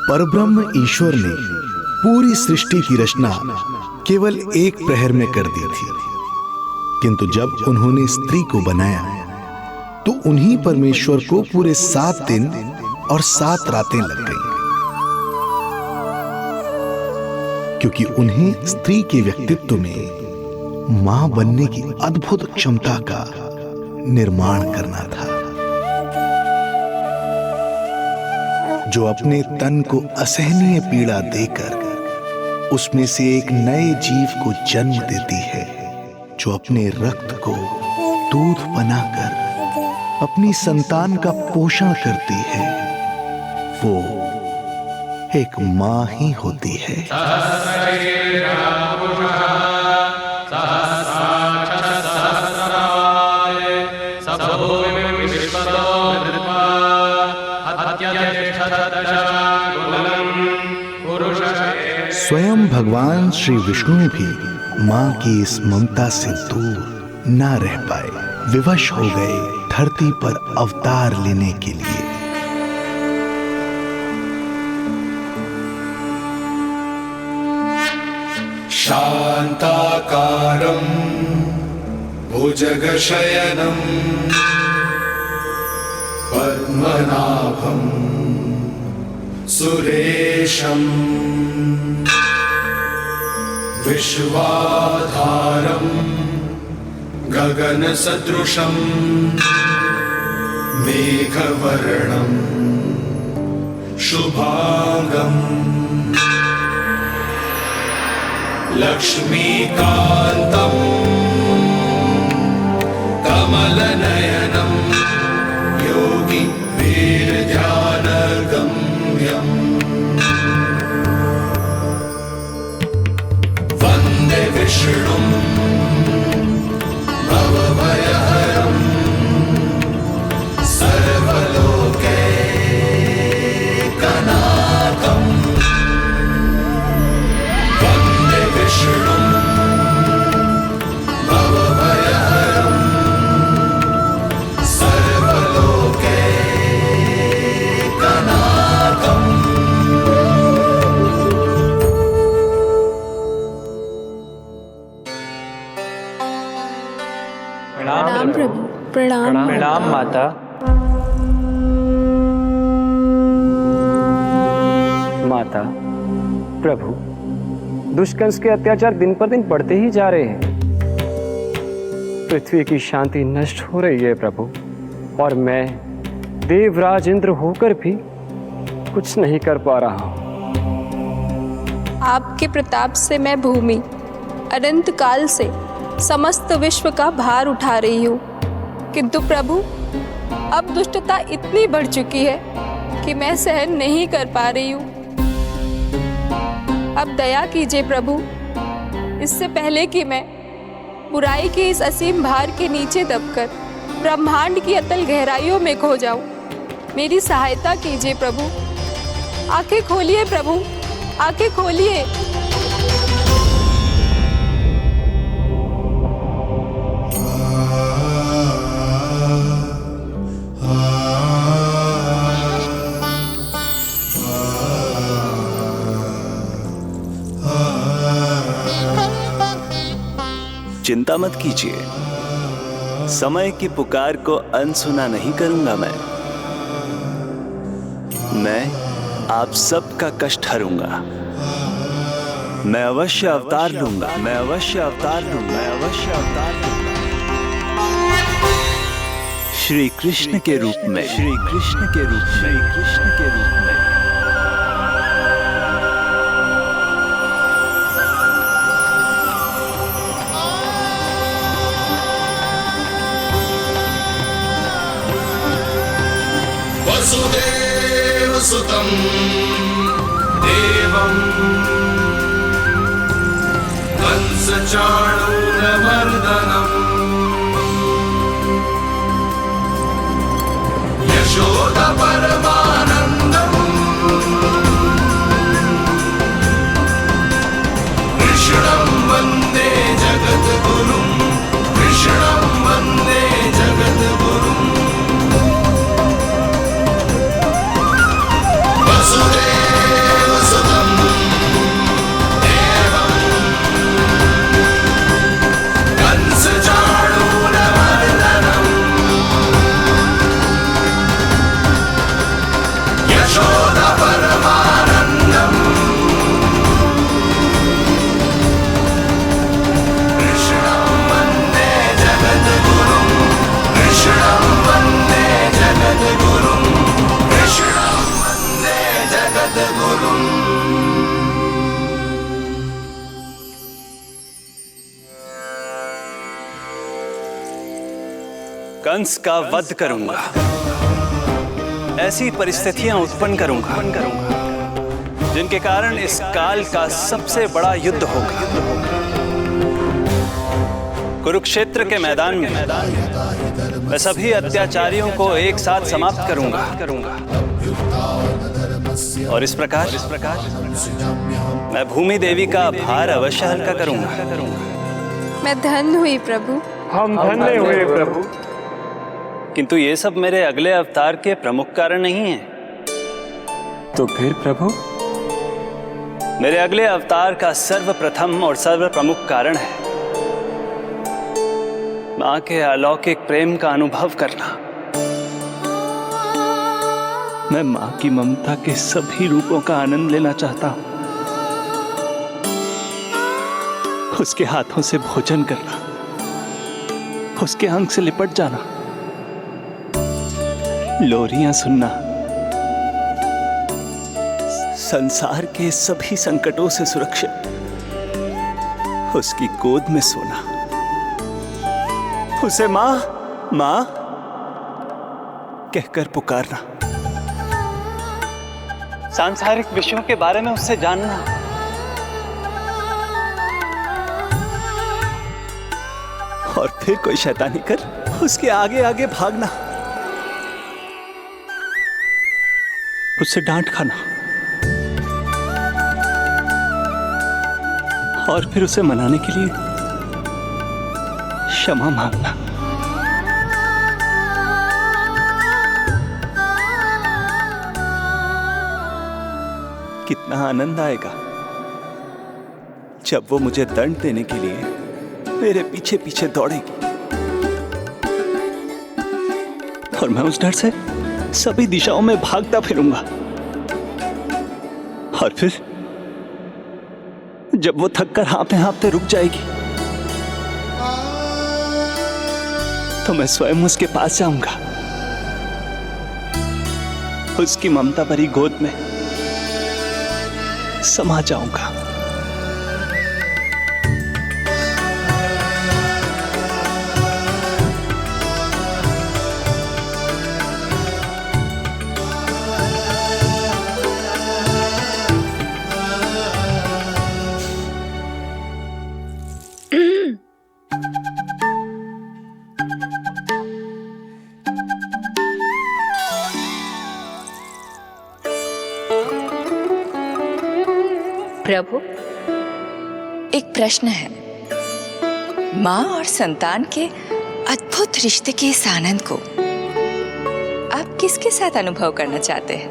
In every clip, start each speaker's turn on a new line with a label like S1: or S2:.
S1: परब्रह्म ईश्वर ने पूरी सृष्टि की रचना केवल एक प्रहर में कर दी थी, किंतु जब उन्होंने स्त्री को बनाया तो उन्हीं परमेश्वर को पूरे 7 दिन और 7 रातें लग गईं, क्योंकि उन्हें स्त्री के व्यक्तित्व में मां बनने की अद्भुत क्षमता का निर्माण करना था, जो अपने तन को असहनीय पीड़ा देकर उसमें से एक नए जीव को जन्म देती है, जो अपने रक्त को दूध बनाकर अपनी संतान का पोषण करती है। वो एक मां ही होती है। स्वयं भगवान श्री विष्णु भी मां की इस ममता से दूर ना रह पाए, विवश हो गए धरती पर अवतार लेने के लिए।
S2: शांताकारं भुजगशयनं पद्मनाभं सुरेशं विश्वाधारं गगनसदृशं मेघवर्णं शुभांगं लक्ष्मीकान्तं कमलनयनं योगी वीरध्यानगम्यं वन्दे विष्णुं भवभयहरं सर्वलोकैकनाथम् वन्दे विष्णुं भवभयहरं सर्वलोकैकनाथम्।
S3: प्रणाम प्रभु। प्रणाम
S4: प्रणाम माता। माता, प्रभु, दुष्कंस के अत्याचार दिन पर दिन बढ़ते ही जा रहे हैं। पृथ्वी की शांति नष्ट हो रही है प्रभु, और मैं देवराज इंद्र होकर भी कुछ नहीं कर पा रहा हूँ।
S3: आपके प्रताप से मैं भूमि अनंत काल से समस्त विश्व का भार उठा रही हूँ, किंतु प्रभु अब दुष्टता इतनी बढ़ चुकी है कि मैं सहन नहीं कर पा रही हूँ। अब दया कीजिए प्रभु, इससे पहले कि मैं बुराई के इस असीम भार के नीचे दबकर ब्रह्मांड की अतल गहराइयों में खो जाऊं। मेरी सहायता कीजिए प्रभु। आंखें खोलिए प्रभु, आंखें खोलिए।
S5: चिंता मत कीजिए, समय की पुकार को अनसुना नहीं करूंगा। मैं आप सबका कष्ट हरूंगा। मैं अवश्य अवतार लूंगा, मैं अवश्य अवतार लूंगा, मैं अवश्य अवतार लूंगा। श्री कृष्ण के रूप में, श्री कृष्ण के रूप में, श्री कृष्ण के रूप में।
S2: वसुदेवसुतं देवं कंसचाणूरमर्दनम् यशोदपरमानन्दम् कृष्णं वन्दे जगद्गुरुं, कृष्णं वन्दे जगद्गुरुम्। वसुदेव
S5: कंस का वध करूंगा। ऐसी परिस्थितियां उत्पन्न करूंगा जिनके कारण इस काल का सबसे बड़ा युद्ध होगा। कुरुक्षेत्र के मैदान में मैं सभी अत्याचारियों को एक साथ समाप्त करूंगा और इस प्रकार मैं भूमि देवी का भार अवश्य हल्का करूंगा।
S3: मैं धन्य हुई प्रभु।
S4: हम धन्य हुए प्रभु।
S5: किंतु ये सब मेरे अगले अवतार के प्रमुख कारण नहीं है।
S4: तो फिर प्रभु?
S5: मेरे अगले अवतार का सर्वप्रथम और सर्व प्रमुख कारण है मां के अलौकिक प्रेम का अनुभव करना। मैं मां की ममता के सभी रूपों का आनंद लेना चाहता हूं। उसके हाथों से भोजन करना, उसके अंग से लिपट जाना, लोरियां सुनना, संसार के सभी संकटों से सुरक्षित उसकी गोद में सोना, उसे मां मां कहकर पुकारना, सांसारिक विषयों के बारे में उससे जानना, और फिर कोई शैतानी कर उसके आगे आगे भागना, उससे डांट खाना और फिर उसे मनाने के लिए क्षमा मांगना। कितना आनंद आएगा जब वो मुझे दंड देने के लिए मेरे पीछे पीछे दौड़ेगी और मैं उस डर से सभी दिशाओं में भागता फिरूंगा। और फिर जब वो थककर हाँफते हाँफते रुक जाएगी तो मैं स्वयं उसके पास जाऊंगा, उसकी ममता भरी गोद में समा जाऊंगा।
S6: प्रभु, एक प्रश्न है। माँ और संतान के अद्भुत रिश्ते के इस आनंद को आप किसके साथ अनुभव करना चाहते हैं?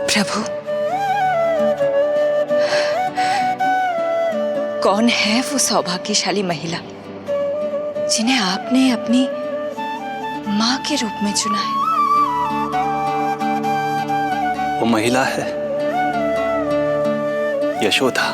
S6: प्रभु, कौन है वो सौभाग्यशाली महिला जिन्हें आपने अपनी माँ के रूप में चुना है?
S5: वो महिला है यशोदा।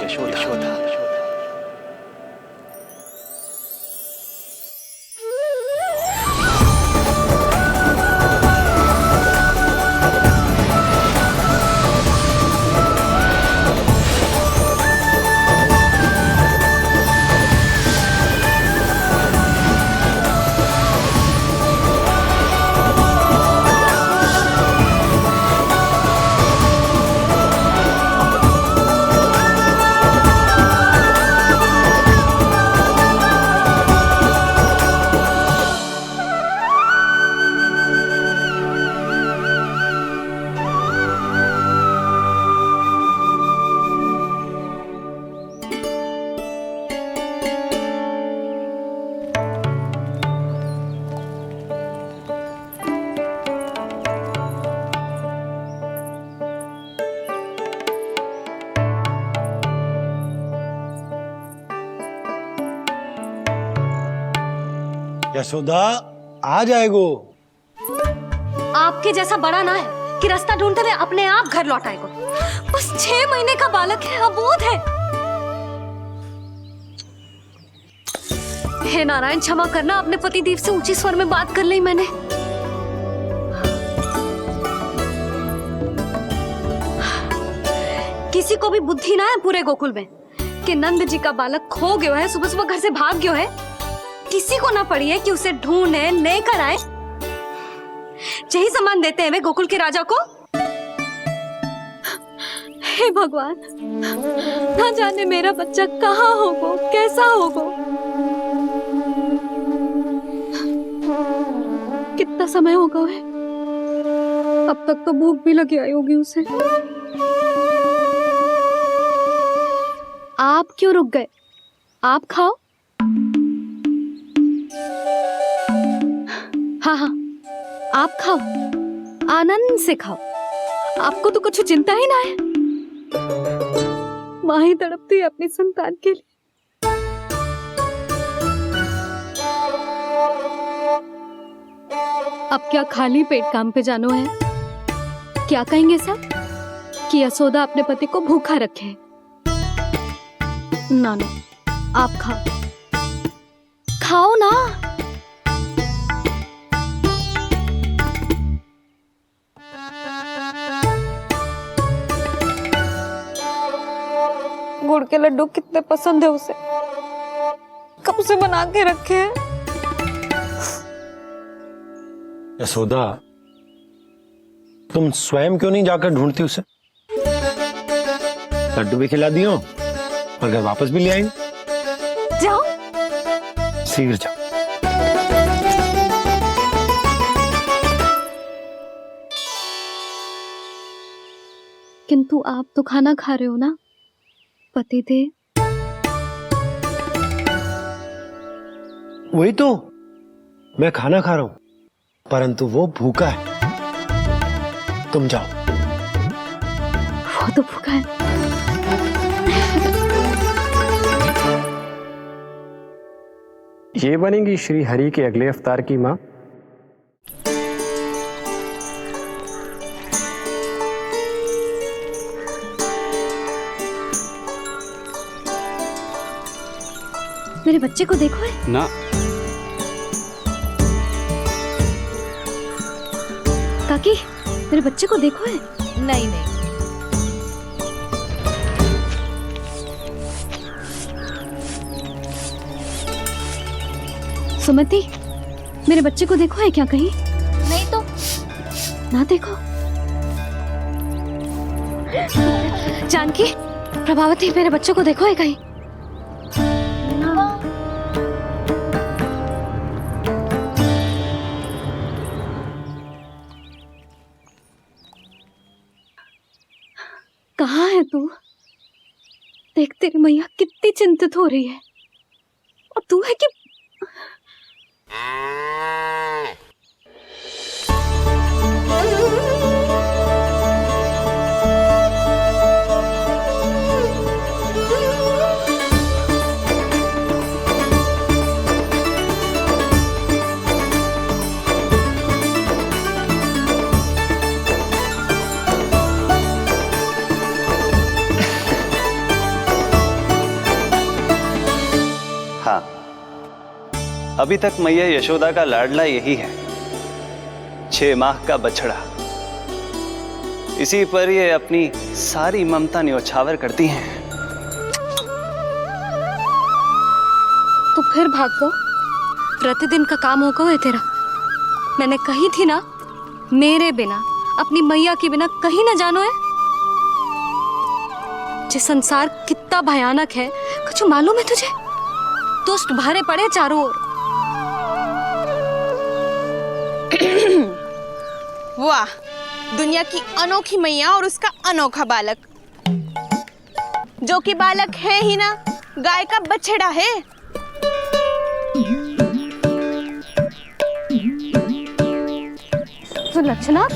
S7: यशोदा आ जाएगो।
S8: आपके जैसा बड़ा ना है कि रास्ता ढूंढते हुए अपने आप घर लौट आएगो। बस 6 महीने का बालक है, अबोध है। हे नारायण, क्षमा करना, अपने पति देव से ऊंची स्वर में बात कर ली मैंने। किसी को भी बुद्धि ना है पूरे गोकुल में। के नंद जी का बालक खो गयो है, सुबह सुबह घर से भाग गयो है। किसी को ना पड़ी है कि उसे ढूंढे लेकर आए। यही सामान देते हैं वे गोकुल के राजा को। हे भगवान, ना जाने मेरा बच्चा कहाँ होगा, कैसा होगा। कितना समय होगा है, अब तक तो भूख भी लगी आई होगी उसे। आप क्यों रुक गए? आप खाओ। हाँ हाँ, आप खाओ, आनंद से खाओ। आपको तो कुछ चिंता ही ना है। माँ ही तड़पती है अपनी संतान के लिए। अब क्या खाली पेट काम पे जानो है? क्या कहेंगे सब कि यशोदा अपने पति को भूखा रखे? ना ना, आप खाओ, खाओ ना।
S3: गुड़ के लड्डू कितने पसंद है उसे, कब से बना के रखे हैं।
S7: यशोदा, तुम स्वयं क्यों नहीं जाकर ढूंढती उसे? लड्डू भी खिला दियो और घर वापस भी ले आएंगे।
S8: जाओ,
S7: शीघ्र जाओ।
S8: किंतु आप तो खाना खा रहे हो ना पति थे।
S7: वही तो, मैं खाना खा रहा हूं, परंतु वो भूखा है। तुम जाओ।
S8: वो तो भूखा है।
S4: ये बनेगी श्री हरि के अगले अवतार की माँ।
S8: मेरे बच्चे को देखो है
S4: ना।
S8: काकी, मेरे बच्चे को देखो है।
S6: नहीं नहीं,
S8: सुमति, मेरे बच्चे को देखो है क्या कहीं?
S6: नहीं तो।
S8: ना देखो। जानकी, प्रभावती, मेरे बच्चे को देखो है कहीं? कहाँ है तू? देख, तेरी मैया कितनी चिंतित हो रही है, और तू है कि
S5: हाँ, अभी तक मैया यशोदा का लाडला यही है, 6 माह का बछड़ा। इसी पर ये अपनी सारी ममता न्योछावर करती हैं।
S8: तू फिर भाग गो। प्रतिदिन का काम होगा है तेरा। मैंने कही थी ना, मेरे बिना, अपनी मैया के बिना कहीं ना जानो है। ये संसार कितना भयानक है, कुछ मालूम है तुझे? दुष्ट भरे पड़े चारों ओर।
S9: वाह, दुनिया की अनोखी मैया और उसका अनोखा बालक, जो कि बालक है ही ना, गाय का बछड़ा है।
S8: सुलक्षणा,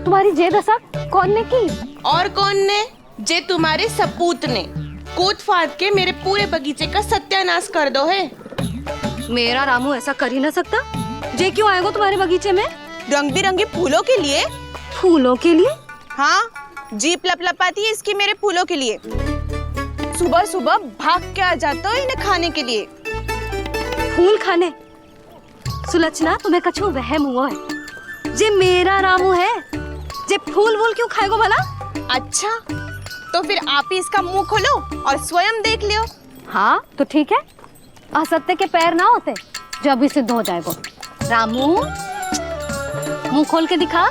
S8: तुम्हारी जे दशा कौन ने की?
S9: और कौन ने? जे तुम्हारे सपूत ने कूद फाड़ के मेरे पूरे बगीचे का सत्यानाश कर दो है।
S8: मेरा रामू ऐसा कर ही ना सकता। जे क्यों आएगा तुम्हारे बगीचे में?
S9: रंग बिरंगे फूलों के लिए।
S8: फूलों के लिए?
S9: हाँ, जीप लपलपाती है इसकी मेरे फूलों के लिए। सुबह सुबह भाग के आ जाता है इन्हें खाने के लिए।
S8: फूल खाने? सुलक्षणा, तुम्हें कछु वहम हुआ है। जे मेरा रामू है, जे फूल वूल क्यों खाएगो भला?
S9: अच्छा, तो फिर आप ही इसका मुंह खोलो और स्वयं देख लियो।
S8: हाँ तो ठीक है, असत्य के पैर ना होते जो अभी सिद्ध हो जाए वो। रामू मुंह खोल के दिखा।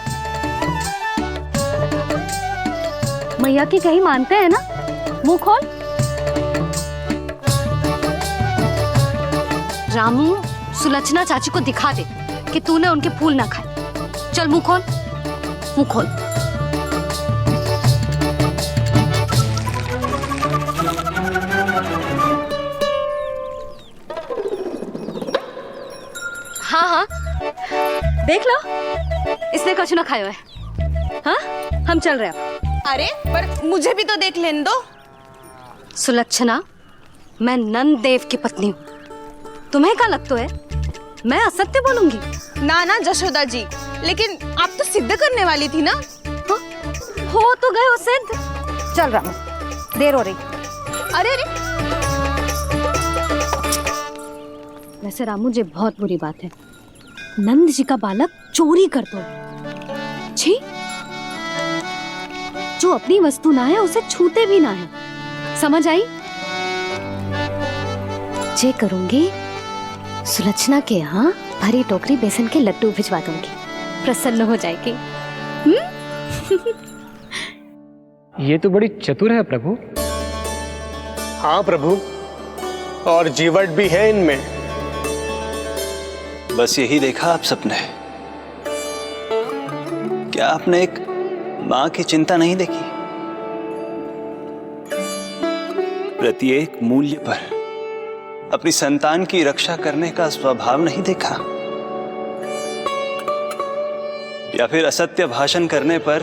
S8: मैया की कहीं मानते हैं ना, मुंह खोल। रामू सुलक्षणा चाची को दिखा दे कि तूने उनके फूल ना खाए। चल मुंह खोल, मुंह खोल। हाँ हाँ देख लो, इसने कुछ ना खाया है। हाँ हम चल रहे हैं।
S9: अरे पर मुझे भी तो देख लेने दो।
S8: सुलक्षणा, मैं नंद देव की पत्नी हूँ, तुम्हें क्या लगता है मैं असत्य बोलूंगी?
S9: ना ना जशोदा जी, लेकिन आप तो सिद्ध करने वाली थी ना।
S8: हाँ? हो तो गए हो सिद्ध। चल रामू, देर हो रही।
S9: अरे अरे
S8: वैसे रामू जी बहुत बुरी बात है, नंद जी का बालक चोरी कर दो। छी, जो अपनी वस्तु ना है उसे छूते भी ना है, समझ आई? जे करूंगी सुलक्षणा के यहाँ भरी टोकरी बेसन के लड्डू भिजवा दूंगी, प्रसन्न हो जाएगी।
S4: ये तो बड़ी चतुर है प्रभु।
S7: हाँ प्रभु, और जीवट भी है इनमें।
S5: बस यही देखा आप सबने? क्या आपने एक मां की चिंता नहीं देखी? प्रत्येक मूल्य पर अपनी संतान की रक्षा करने का स्वभाव नहीं देखा? या फिर असत्य भाषण करने पर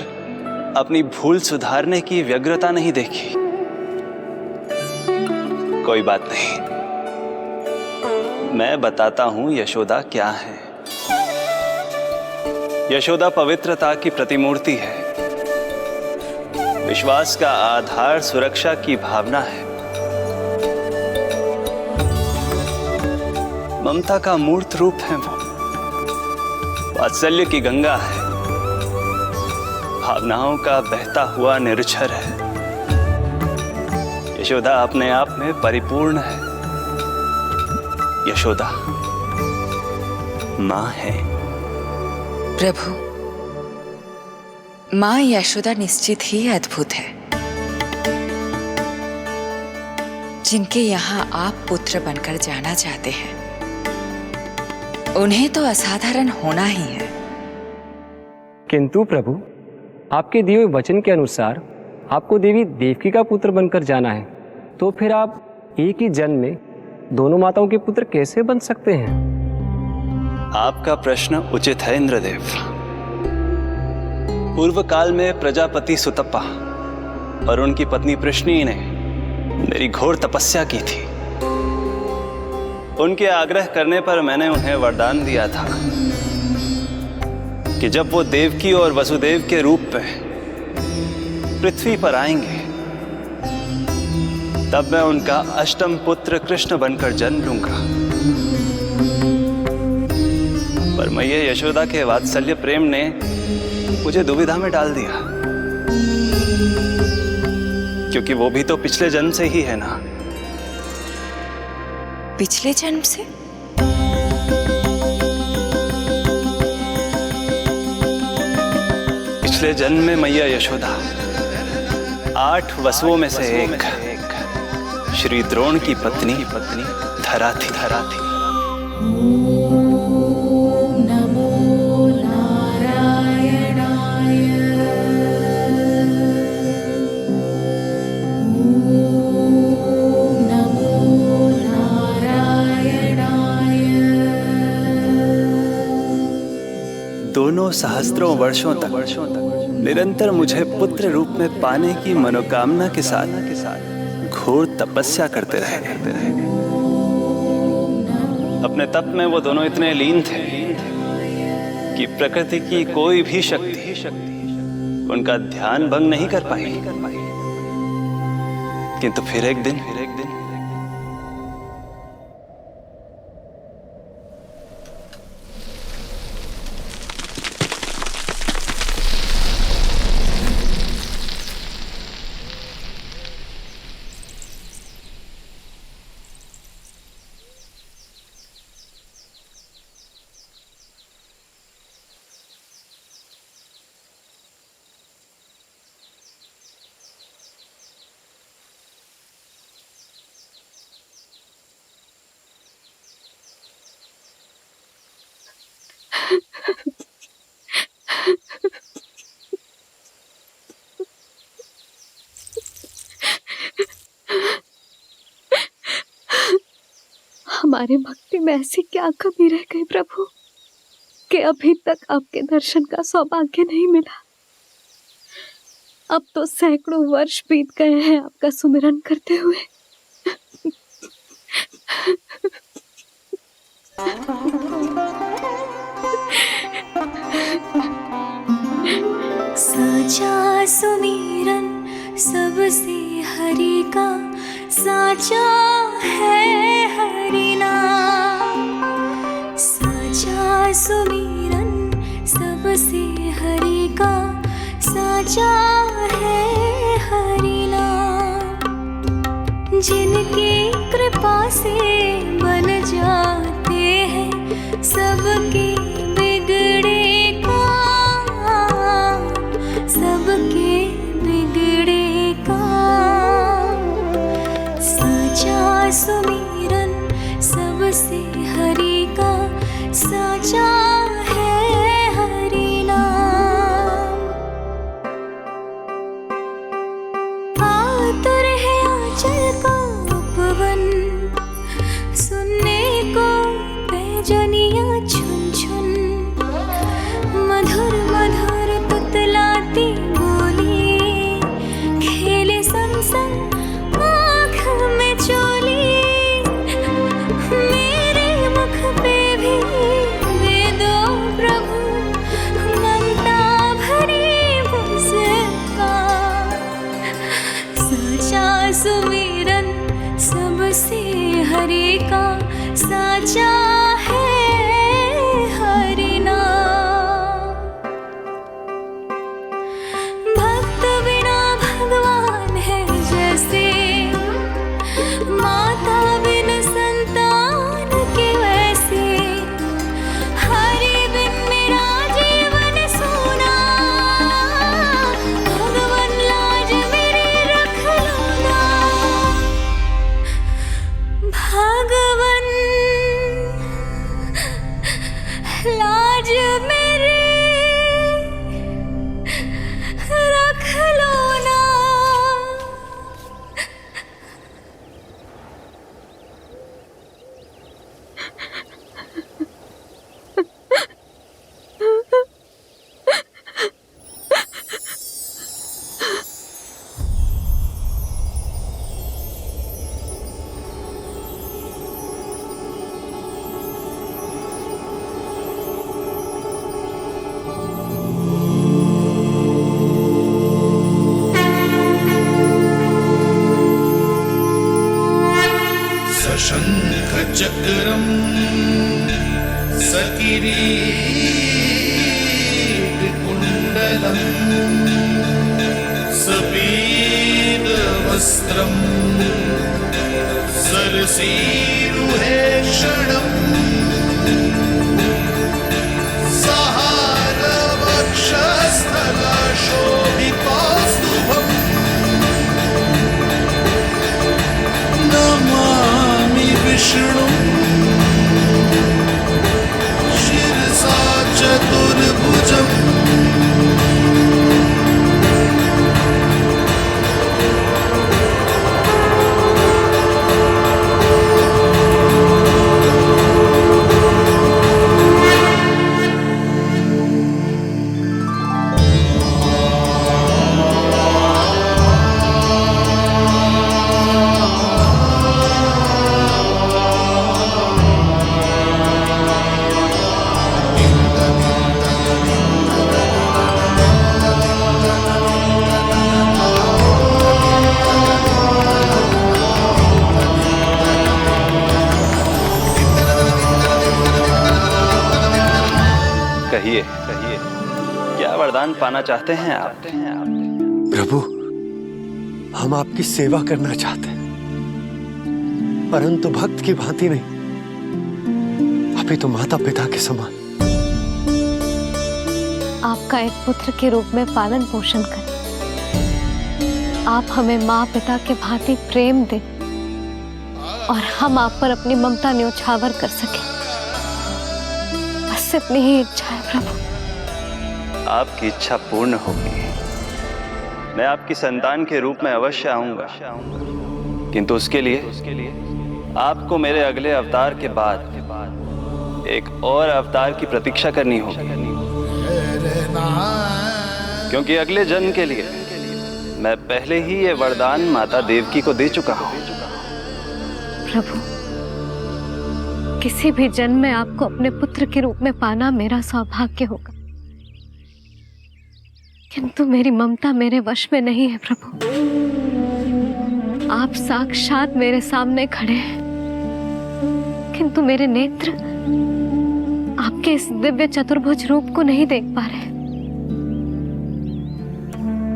S5: अपनी भूल सुधारने की व्यग्रता नहीं देखी? कोई बात नहीं, मैं बताता हूं यशोदा क्या है। यशोदा पवित्रता की प्रतिमूर्ति है, विश्वास का आधार सुरक्षा की भावना है, ममता का मूर्त रूप है वो, वात्सल्य की गंगा है, भावनाओं का बहता हुआ निर्झर है। यशोदा अपने आप में परिपूर्ण है। यशोदा मां है।
S6: प्रभु, मां यशोदा निश्चित ही अद्भुत है, जिनके यहाँ आप पुत्र बनकर जाना चाहते हैं, उन्हें तो असाधारण होना ही है।
S4: किंतु प्रभु, आपके दिए हुए वचन के अनुसार आपको देवी देवकी का पुत्र बनकर जाना है, तो फिर आप एक ही जन्म में दोनों माताओं के पुत्र कैसे बन सकते हैं?
S5: आपका प्रश्न उचित है इंद्रदेव। पूर्व काल में प्रजापति सुतप्पा और उनकी पत्नी प्रश्नी ने मेरी घोर तपस्या की थी। उनके आग्रह करने पर मैंने उन्हें वरदान दिया था कि जब वो देवकी और वसुदेव के रूप में पृथ्वी पर आएंगे, तब मैं उनका अष्टम पुत्र कृष्ण बनकर जन्म लूंगा। पर मैया यशोदा के वात्सल्य प्रेम ने मुझे दुविधा में डाल दिया, क्योंकि वो भी तो पिछले जन्म से ही है ना।
S6: पिछले जन्म से?
S5: पिछले जन्म में मैया यशोदा 8 वसुओं में से एक श्री द्रोण की पत्नी धरा थी। दोनों सहस्त्रों वर्षों तक निरंतर मुझे पुत्र रूप में पाने की मनोकामना के साथ घोर तपस्या करते रहे। अपने तप में वो दोनों इतने लीन थे कि प्रकृति की कोई भी शक्ति उनका ध्यान भंग नहीं कर पाई। किंतु फिर एक दिन
S8: हमारे भक्ति में ऐसी क्या कमी रह गई प्रभु कि अभी तक आपके दर्शन का सौभाग्य नहीं मिला। अब तो सैकड़ों वर्ष बीत गए हैं आपका सुमिरन करते हुए।
S10: साचा सुमिरन सबसे हरि का, साचा है हरि नाम। साचा सुमिरन सबसे हरि का, साचा है हरि नाम। जिनकी कृपा से बन जाते हैं सबके बिगड़े काम, सबके बिगड़े काम। साचा सुमिरन सबसे हरि का, साचा है हरि नाम। आतुर है आंचल का उपवन, सुनने को पैजनिया छुन छुन। मधुर मधुर तुतलाती बोली, खेले संग संग आँख में चोली। मेरे मुख पे भी वे दो प्रभु, ममता भरी मुस्कान। साचा सुमिरन सबसे हरि का, साचा है हरि नाम। भक्त बिना भगवान है जैसे, माता बिन संतान के वैसे। हरि बिन मेरा जीवन सूना, भगवान लाज मेरी रख लो ना। भगवान लाज मेरी रख लो ना।
S2: सशंख चक्रम सकिरीट कुंडलम सपीत वस्त्रम सरसीरुहे क्षणम सहार वक्षस्थला शोभितास्तुभम् नमामि विष्णु शिरसा चतुर्भुजम्।
S5: कहिए कहिए, क्या वरदान पाना चाहते हैं आप?
S7: प्रभु, हम आपकी सेवा करना चाहते हैं, परंतु भक्त की भांति नहीं, अभी तो माता पिता के समान।
S8: आपका एक पुत्र के रूप में पालन पोषण करें। आप हमें माँ पिता के भांति प्रेम दें और हम आप पर अपनी ममता न्योछावर कर सकें। बस बस इतनी ही इच्छा है प्रभु।
S5: आपकी इच्छा पूर्ण होगी। मैं आपकी संतान के रूप में अवश्य आऊंगा, किंतु उसके लिए आपको मेरे अगले अवतार के बाद एक और अवतार की प्रतीक्षा करनी होगी, क्योंकि अगले जन्म के लिए मैं पहले ही ये वरदान माता देवकी को दे चुका हूं।
S8: प्रभु, किसी भी जन्म में आपको अपने पुत्र के रूप में पाना मेरा सौभाग्य होगा, किंतु मेरी ममता मेरे वश में नहीं है प्रभु। आप साक्षात मेरे सामने खड़े हैं, किंतु मेरे नेत्र आपके इस दिव्य चतुर्भुज रूप को नहीं देख पा रहे।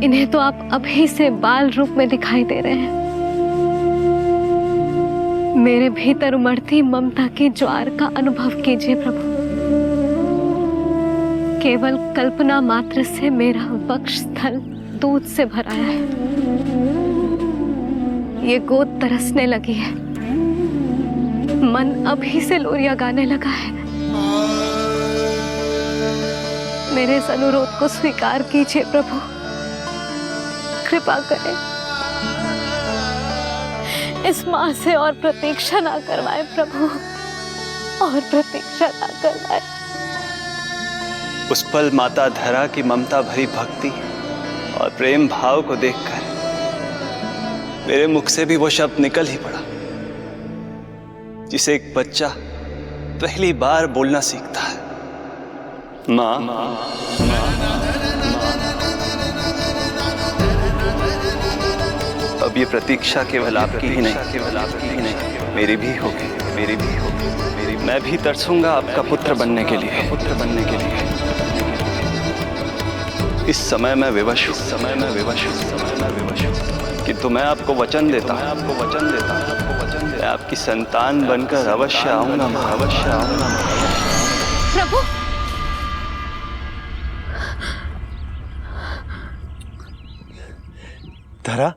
S8: इन्हें तो आप अभी से बाल रूप में दिखाई दे रहे हैं। मेरे भीतर उमड़ती ममता की ज्वार का अनुभव कीजिए प्रभु। केवल कल्पना मात्र से मेरा वक्षस्थल दूध से भराया है। ये गोद तरसने लगी है, मन अभी से लोरिया गाने लगा है। मेरे इस अनुरोध को स्वीकार कीजिए प्रभु, कृपा करें। इस मां से और प्रतीक्षा ना करवाए प्रभु, और प्रतीक्षा ना करवाए।
S5: उस पल माता धरा की ममता भरी भक्ति और प्रेम भाव को देखकर मेरे मुख से भी वो शब्द निकल ही पड़ा जिसे एक बच्चा पहली बार बोलना सीखता है, माँ। अब ये प्रतीक्षा केवल आपकी ही नहीं, मेरी भी होगी। मैं भी तरसूंगा आपका पुत्र बनने के लिए। इस समय मैं विवश हूँ, किंतु मैं आपको वचन देता हूँ, मैं आपकी संतान बनकर अवश्य आऊंगा,
S8: प्रभु,
S7: धरा,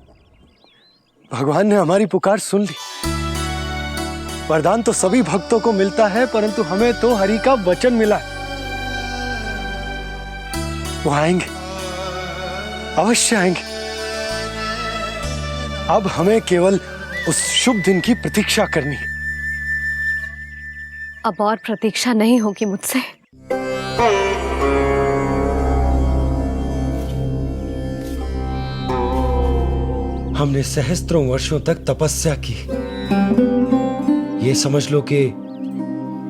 S7: भगवान ने हमारी पुकार सुन ली। वरदान तो सभी भक्तों को मिलता है, परंतु हमें तो हरि का वचन मिला है। वो आएंगे, अवश्य आएंगे। अब हमें केवल उस शुभ दिन की प्रतीक्षा करनी है।
S8: अब और प्रतीक्षा नहीं होगी मुझसे।
S7: हमने सहस्त्रों वर्षों तक तपस्या की। ये समझ लो कि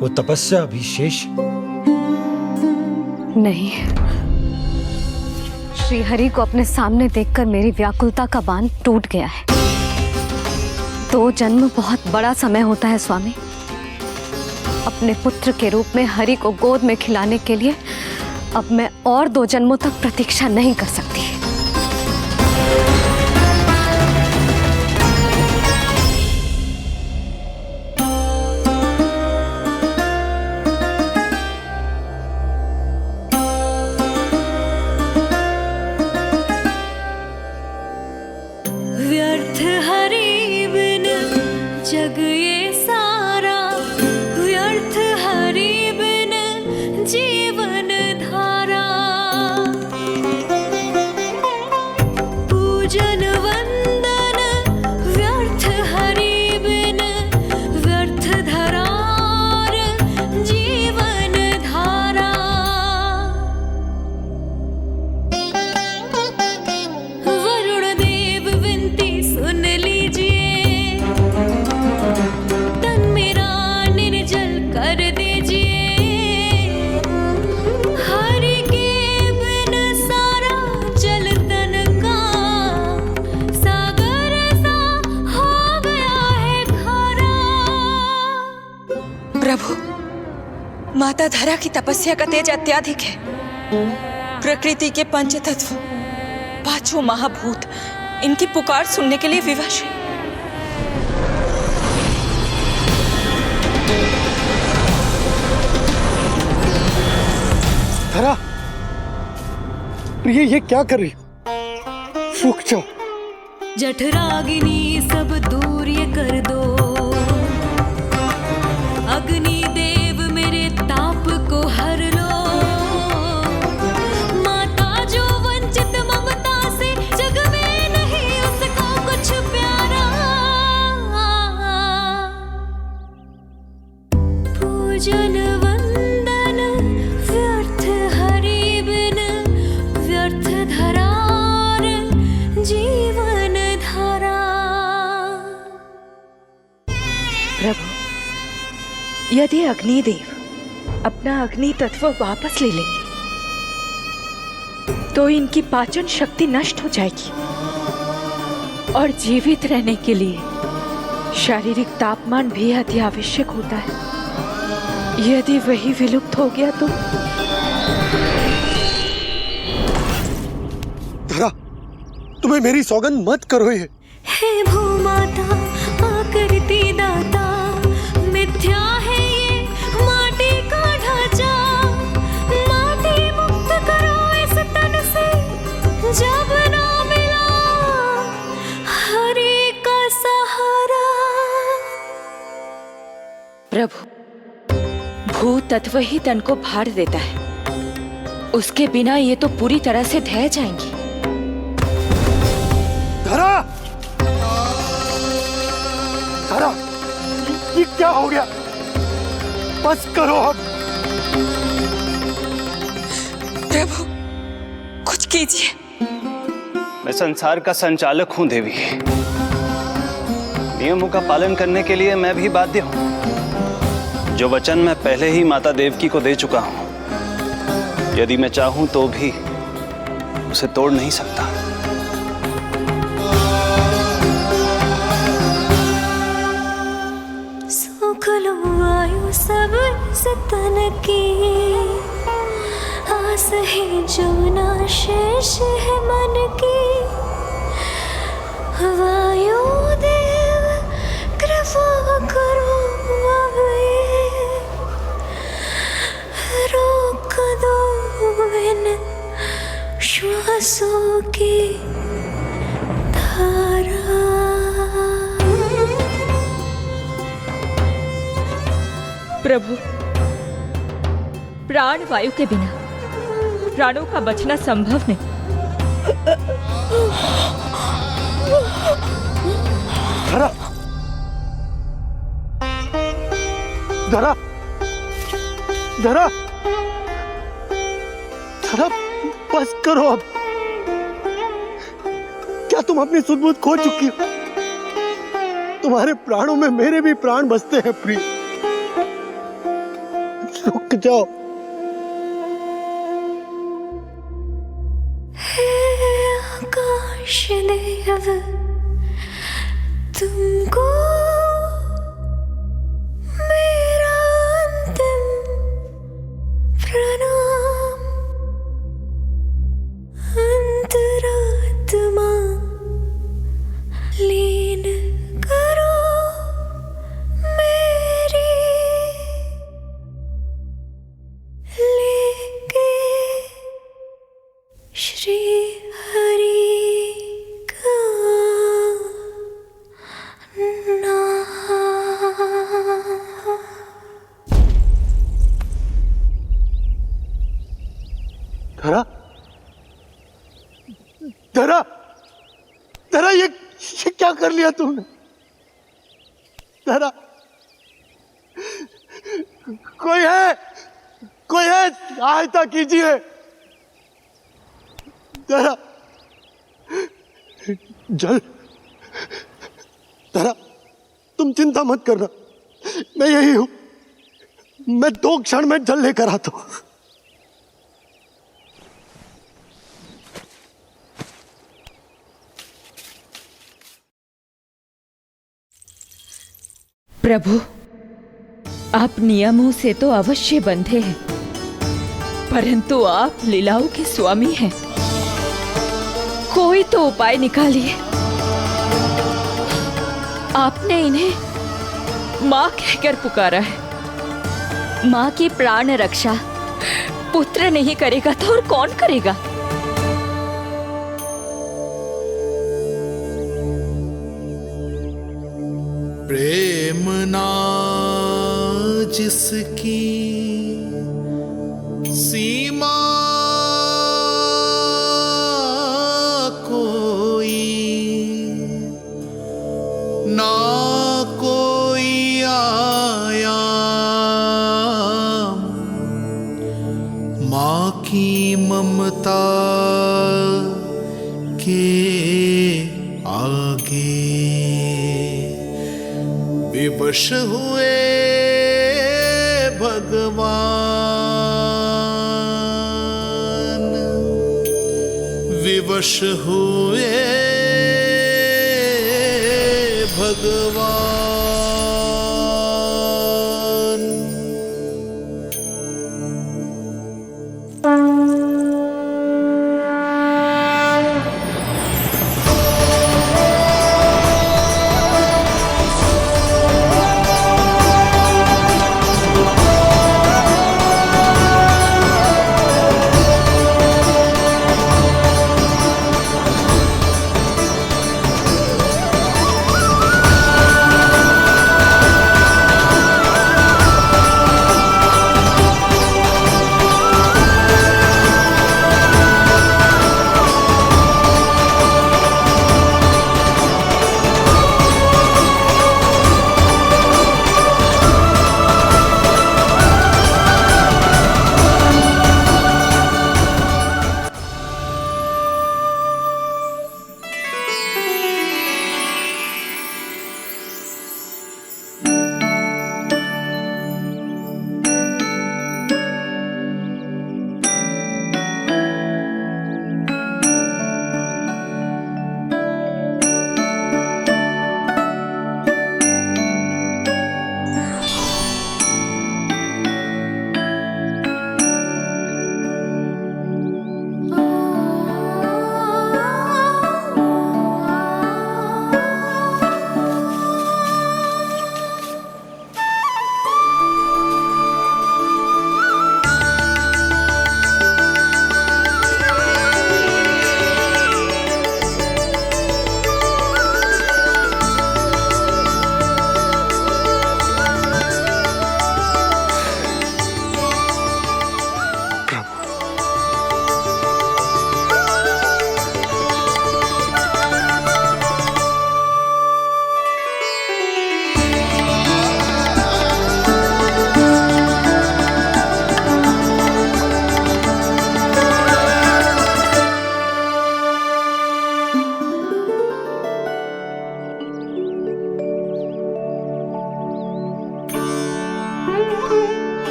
S7: वो तपस्या अभी शेष
S8: नहीं। श्री हरि को अपने सामने देखकर मेरी व्याकुलता का बांध टूट गया है। 2 जन्म बहुत बड़ा समय होता है स्वामी। अपने पुत्र के रूप में हरि को गोद में खिलाने के लिए अब मैं और 2 जन्मों तक प्रतीक्षा नहीं कर सकती।
S10: व्यर्थ हरि बिन जग ये सारा, व्यर्थ हरि बिन जीवन धारा। पूजन वंदन व्यर्थ हरि बिन, व्यर्थ धरार जीवन धारा। वरुण देव विनती सुन लीजिए, तन मेरा निर्जल कर दीजिए। हरि के बिन सारा जल तन का सागर सा हो गया है खारा।
S6: प्रभु, माता धरा की तपस्या का तेज अत्याधिक है। प्रकृति के पंचतत्व, 5 महाभूत इनकी पुकार सुनने के लिए विवश है।
S7: धरा, प्रिय, ये क्या कर रही हो? रुक जाओ।
S10: जठराग्नि सब दूर ये कर दो, अग्नि देव मेरे ताप को हर पूजन वंदन व्यर्थ हरि बिन व्यर्थ धरार जीवन धारा।
S6: प्रभु, यदि अग्निदेव अपना अग्नि तत्व वापस ले लेंगे तो इनकी पाचन शक्ति नष्ट हो जाएगी और जीवित रहने के लिए शारीरिक तापमान भी अति आवश्यक होता है। यदि वही विलुप्त हो गया तो
S7: धरा, तुम्हें मेरी सौगंध मत करो ये।
S10: हे भूमाता आकृति दाता, मिथ्या है ये माटी का ढांचा। माटी मुक्त करो इस तन से, जब ना मिला हरि का सहारा।
S6: प्रभु, भू तत्व ही तन को भार देता है, उसके बिना ये तो पूरी तरह से ढह जाएंगी।
S7: धरा, धरा, ये क्या हो गया? बस करो अब।
S6: प्रभु, कुछ कीजिए।
S5: मैं संसार का संचालक हूं देवी। नियमों का पालन करने के लिए मैं भी बाध्य हूं। जो वचन मैं पहले ही माता देवकी को दे चुका हूं, यदि मैं चाहूं तो भी उसे तोड़ नहीं सकता।
S10: सुख लो आयु सब इस तन की, आस है जो ना शेष है मन की। वायु देव कृपा करो अब ये, रोक दो इन श्वासों की धारा।
S6: प्रभु, प्राण वायु के बिना प्राणों का बचना संभव नहीं।
S7: धरा, धरा, धरा, धरा, बस करो अब। क्या तुम अपनी सुध-बुध खो चुकी हो? तुम्हारे प्राणों में मेरे भी प्राण बसते हैं प्रिय। रुक जाओ।
S10: हे आकाश देव, तुमको मेरा अंतिम प्रणाम। अंतरात्मा लीन करो मेरी, लेके श्री हरि का नाम।
S7: धरा, धरा, धरा, ये क्या कर लिया तुमने? धरा, कोई है, कोई है, सहायता कीजिए। धरा, जल, धरा, तुम चिंता मत करना, मैं यही हूं। मैं 2 क्षण में जल लेकर आता हूं।
S6: प्रभु, आप नियमों से तो अवश्य बंधे हैं, परंतु आप लीलाओं के स्वामी हैं। कोई तो उपाय निकालिए। आपने इन्हें माँ कहकर पुकारा है। माँ की प्राण रक्षा पुत्र नहीं करेगा तो और कौन करेगा?
S2: प्रेम ना जिसकी सीमा कोई, ना कोई आया माँ की ममता के आगे विवश हुए भगवान, विवश हुए भगवान।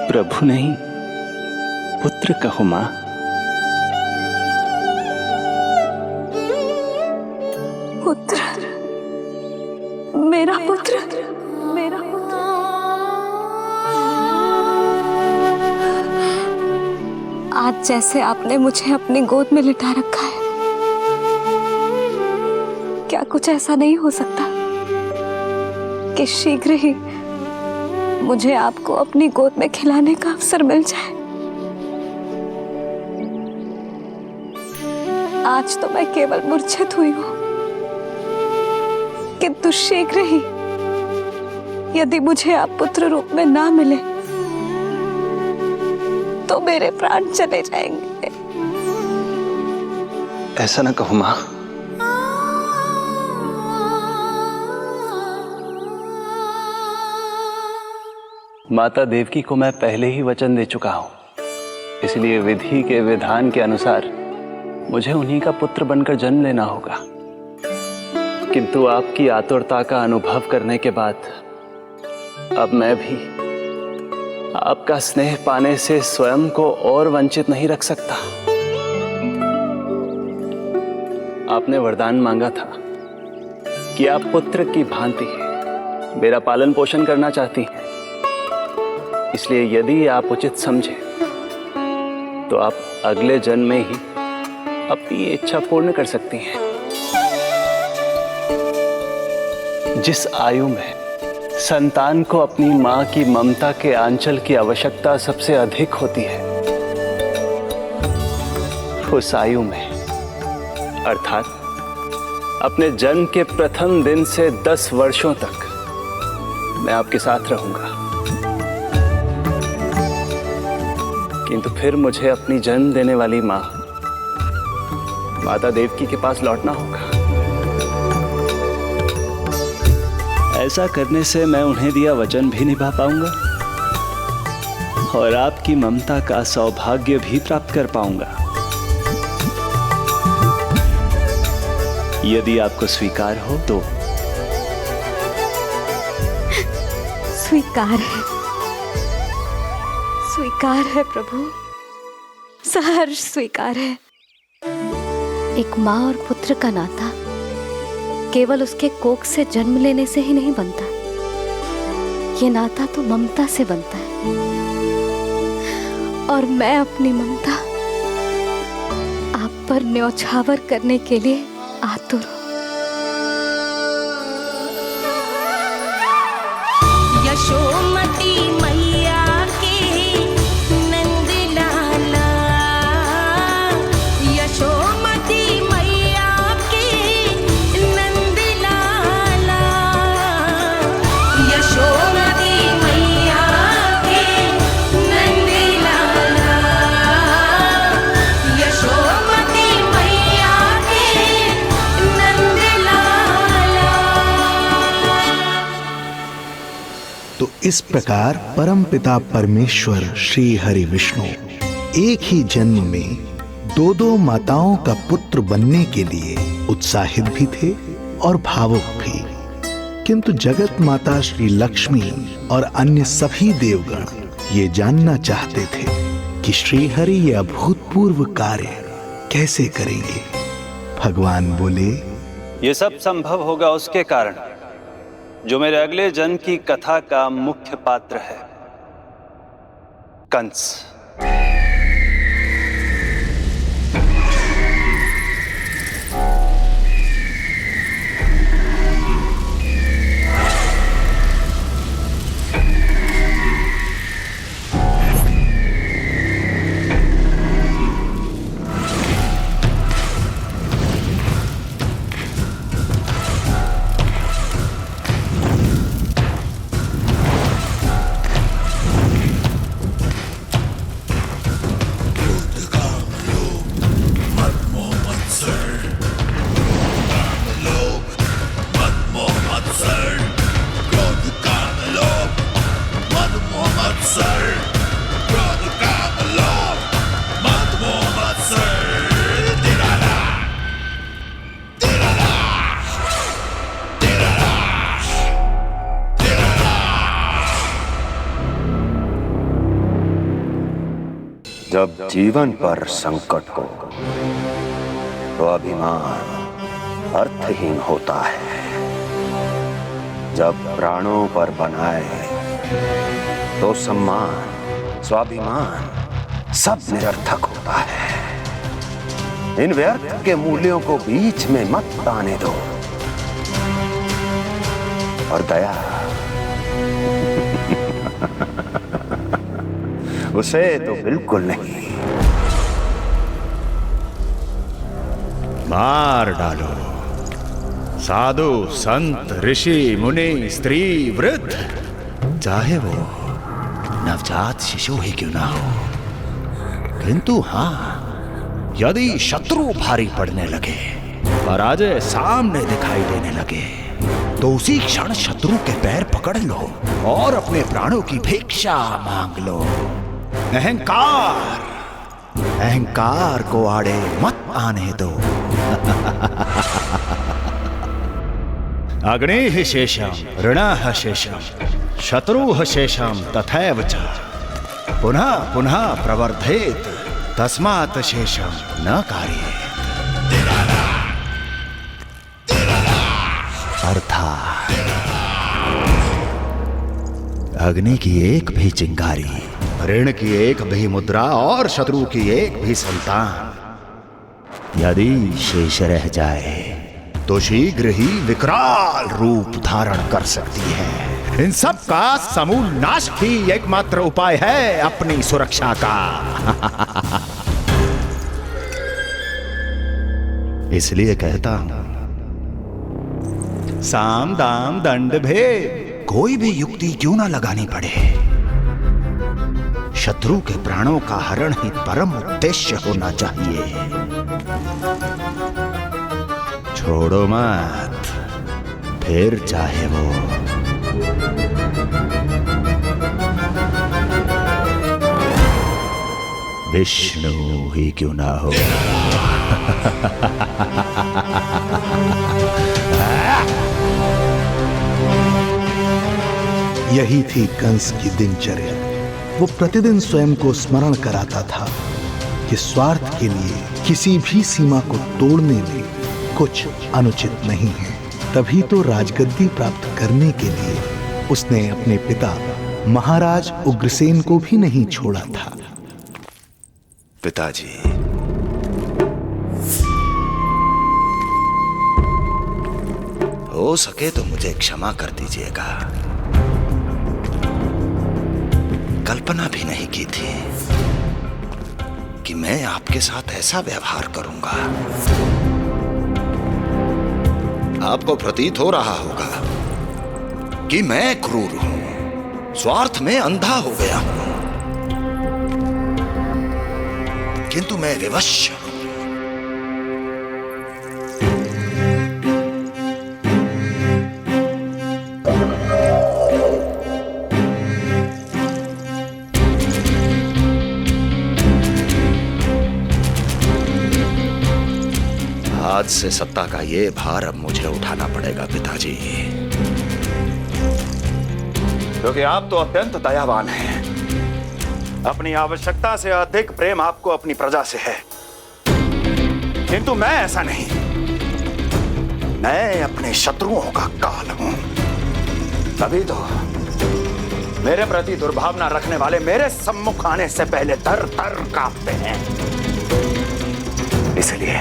S5: प्रभु नहीं, पुत्र कहो मां।
S8: पुत्र, मेरा पुत्र, मेरा पुत्र। आज जैसे आपने मुझे अपनी गोद में लिटा रखा है, क्या कुछ ऐसा नहीं हो सकता कि शीघ्र ही मुझे आपको अपनी गोद में खिलाने का अवसर मिल जाए? आज तो मैं केवल मूर्छित हुई हूं, किंतु शीघ्र ही यदि मुझे आप पुत्र रूप में ना मिले तो मेरे प्राण चले जाएंगे।
S5: ऐसा ना कहो मां। माता देवकी को मैं पहले ही वचन दे चुका हूं, इसलिए विधि के विधान के अनुसार मुझे उन्हीं का पुत्र बनकर जन्म लेना होगा। किंतु आपकी आतुरता का अनुभव करने के बाद अब मैं भी आपका स्नेह पाने से स्वयं को और वंचित नहीं रख सकता। आपने वरदान मांगा था कि आप पुत्र की भांति मेरा पालन पोषण करना चाहती हैं, इसलिए यदि आप उचित समझे तो आप अगले जन्म में ही अपनी इच्छा पूर्ण कर सकती हैं। जिस आयु में संतान को अपनी मां की ममता के आंचल की आवश्यकता सबसे अधिक होती है, उस आयु में अर्थात अपने जन्म के प्रथम दिन से 10 वर्षों तक मैं आपके साथ रहूंगा। किंतु फिर मुझे अपनी जन्म देने वाली मां माता देवकी के पास लौटना होगा। ऐसा करने से मैं उन्हें दिया वचन भी निभा पाऊंगा और आपकी ममता का सौभाग्य भी प्राप्त कर पाऊंगा। यदि आपको स्वीकार हो तो।
S8: स्वीकार है प्रभु, सहर्ष स्वीकार है। एक माँ और पुत्र का नाता केवल उसके कोख से जन्म लेने से ही नहीं बनता, ये नाता तो ममता से बनता है। और मैं अपनी ममता आप पर न्यौछावर करने के लिए आतुर हूं।
S10: यशोमती मैया के नंद लाला, यशोमती मैया के नंद लाला, यशोमती मैया के नंद लाला, यशोमती मैया के नंद लाला।
S1: तो इस प्रकार परमपिता परमेश्वर श्री हरि विष्णु एक ही जन्म में दो दो माताओं का पुत्र बनने के लिए उत्साहित भी थे और भावुक भी। किंतु जगत माता श्री लक्ष्मी और अन्य सभी देवगण ये जानना चाहते थे कि श्री हरि ये अभूतपूर्व कार्य कैसे करेंगे। भगवान बोले,
S5: ये सब संभव होगा उसके कारण जो मेरे अगले जन्म की कथा का मुख्य पात्र है, कंस।
S7: जब जीवन पर संकट हो तो अभिमान अर्थहीन होता है। जब प्राणों पर बनाए तो सम्मान स्वाभिमान सब निरर्थक होता है। इन व्यर्थ के मूल्यों को बीच में मत आने दो। और दया उसे तो बिल्कुल नहीं।
S11: मार डालो साधु संत ऋषि मुनि स्त्री वृद्ध, चाहे वो नवजात शिशु ही क्यों ना हो। किंतु हाँ, यदि शत्रु भारी पड़ने लगे, पराजय सामने दिखाई देने लगे, तो उसी क्षण शत्रु के पैर पकड़ लो और अपने प्राणों की भिक्षा मांग लो। अहंकार को आड़े मत आने दो। अग्निः शेषम ऋणः शेषम शत्रुः शेषम तथैव च पुनः पुनः प्रवर्धेत तस्मात् शेषम न कार्येत। अर्थात अग्नि की एक भी चिंगारी, ऋण की एक भी मुद्रा और शत्रु की एक भी संतान यदि शेष रह जाए तो शीघ्र ही विकराल रूप धारण कर सकती है। इन सब का समूल नाश ही एकमात्र उपाय है अपनी सुरक्षा का। इसलिए कहता हूं, साम दाम दंड भेद कोई भी युक्ति क्यों ना लगानी पड़े, शत्रु के प्राणों का हरण ही परम उद्देश्य होना चाहिए। रोड़ो मत, फिर चाहे वो विष्णु ही क्यों ना हो।
S1: यही थी कंस की दिनचर्या। वो प्रतिदिन स्वयं को स्मरण कराता था कि स्वार्थ के लिए किसी भी सीमा को तोड़ने में कुछ अनुचित नहीं है। तभी तो राजगद्दी प्राप्त करने के लिए उसने अपने पिता महाराज उग्रसेन को भी नहीं छोड़ा था।
S7: पिताजी, हो सके तो मुझे क्षमा कर दीजिएगा। कल्पना भी नहीं की थी कि मैं आपके साथ ऐसा व्यवहार करूंगा। आपको प्रतीत हो रहा होगा कि मैं क्रूर हूं, स्वार्थ में अंधा हो गया हूं, किंतु मैं विवश हूं। आज से सत्ता का ये भार अब मुझे उठाना पड़ेगा पिताजी, क्योंकि आप तो अत्यंत दयावान हैं। अपनी आवश्यकता से अधिक प्रेम आपको अपनी प्रजा से है, किंतु मैं ऐसा नहीं। मैं अपने शत्रुओं का काल हूं, तभी तो मेरे प्रति दुर्भावना रखने वाले मेरे सम्मुख आने से पहले थर थर कांपते हैं। इसलिए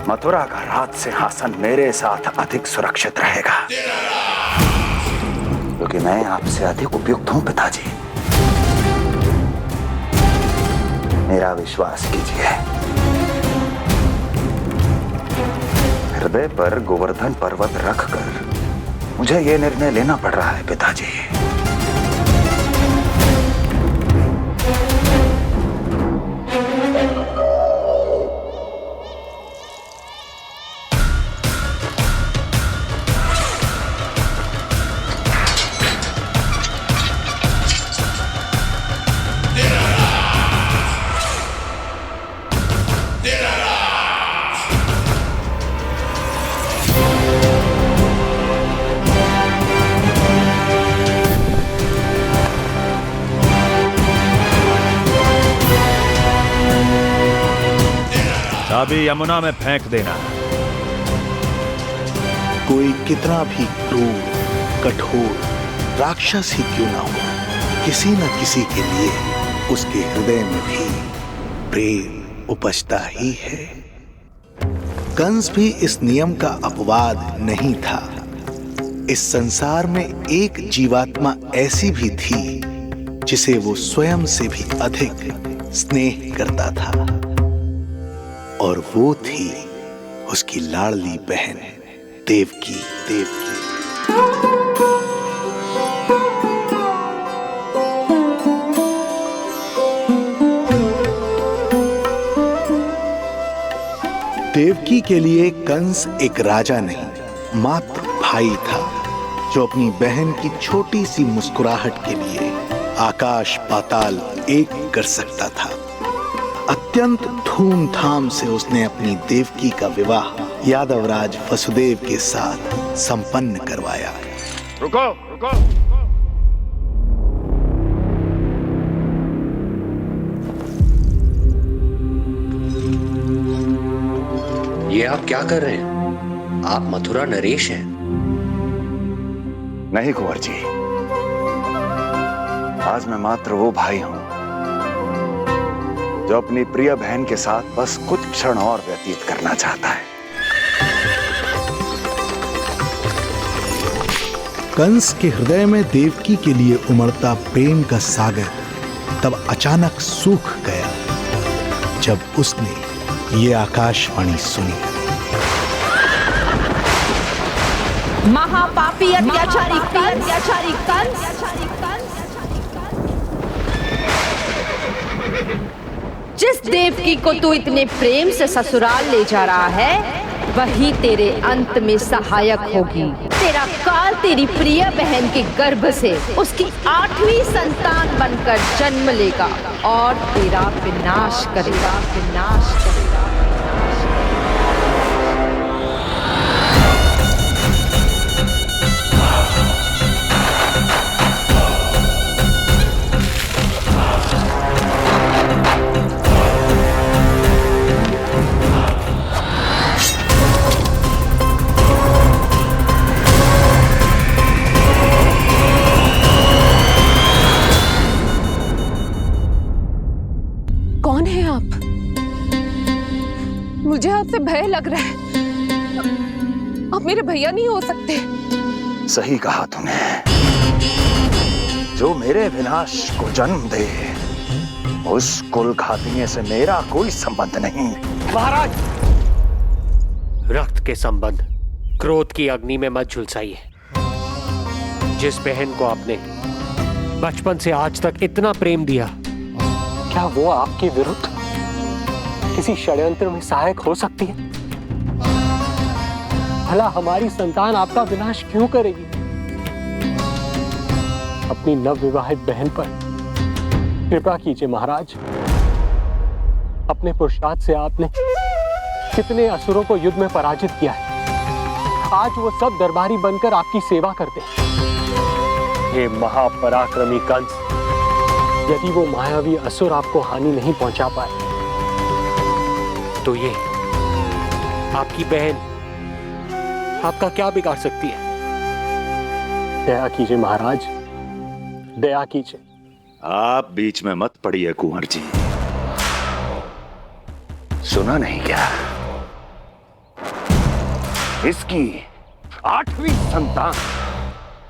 S7: मथुरा का राज सिंहासन मेरे साथ अधिक सुरक्षित रहेगा, क्योंकि मैं आपसे अधिक उपयुक्त हूं पिताजी। मेरा विश्वास कीजिए। हृदय पर गोवर्धन पर्वत रखकर मुझे यह निर्णय लेना पड़ रहा है पिताजी।
S11: चाबी यमुना में फेंक देना।
S1: कोई कितना भी क्रूर, कठोर राक्षस ही क्यों ना हो, किसी न किसी के लिए उसके हृदय में भी प्रेम उपजता ही है। कंस भी इस नियम का अपवाद नहीं था। इस संसार में एक जीवात्मा ऐसी भी थी जिसे वो स्वयं से भी अधिक स्नेह करता था, और वो थी उसकी लाडली बहन देवकी। देवकी के लिए कंस एक राजा नहीं, मात्र भाई था, जो अपनी बहन की छोटी सी मुस्कुराहट के लिए आकाश पाताल एक कर सकता था। अत्यंत धूमधाम से उसने अपनी देवकी का विवाह यादवराज वसुदेव के साथ संपन्न करवाया।
S7: रुको, रुको।
S12: ये आप क्या कर रहे हैं? आप मथुरा नरेश हैं?
S7: नहीं कुंवर जी, आज मैं मात्र वो भाई हूं जो अपनी प्रिय बहन के साथ बस कुछ क्षण और व्यतीत करना चाहता है।
S1: कंस के हृदय में देवकी के लिए उमड़ता प्रेम का सागर तब अचानक सूख गया जब उसने ये आकाशवाणी सुनी।
S9: महापापी अत्याचारी कंस, जिस देवकी को तू इतने प्रेम से ससुराल ले जा रहा है,
S13: वही तेरे अंत में सहायक होगी। तेरा काल तेरी प्रिय बहन के गर्भ से उसकी 8वीं संतान बनकर जन्म लेगा और तेरा विनाश करेगा, विनाश करेगा।
S3: कौन है आप? मुझे आपसे भय लग रहा है। आप मेरे भैया नहीं हो सकते।
S7: सही कहा तूने। जो मेरे विनाश को जन्म दे उस कुल घातिये से मेरा कोई संबंध नहीं।
S12: महाराज, रक्त के संबंध क्रोध की अग्नि में मत झुलसाइए। जिस बहन को आपने बचपन से आज तक इतना प्रेम दिया, क्या वो आपके विरुद्ध किसी षड्यंत्र में सहायक हो सकती है? भला हमारी संतान आपका विनाश क्यों करेगी? अपनी नवविवाहित बहन पर कृपा कीजिए महाराज। अपने पुरुषार्थ से आपने कितने असुरों को युद्ध में पराजित किया है। आज वो सब दरबारी बनकर आपकी सेवा करते हैं। ये महापराक्रमी कंस, यदि वो मायावी असुर आपको हानि नहीं पहुंचा पाए, तो ये आपकी बहन आपका क्या बिगाड़ सकती है? दया कीजिए महाराज, दया कीजिए।
S7: आप बीच में मत पड़िए कुंवर जी। सुना नहीं क्या? इसकी 8वीं संतान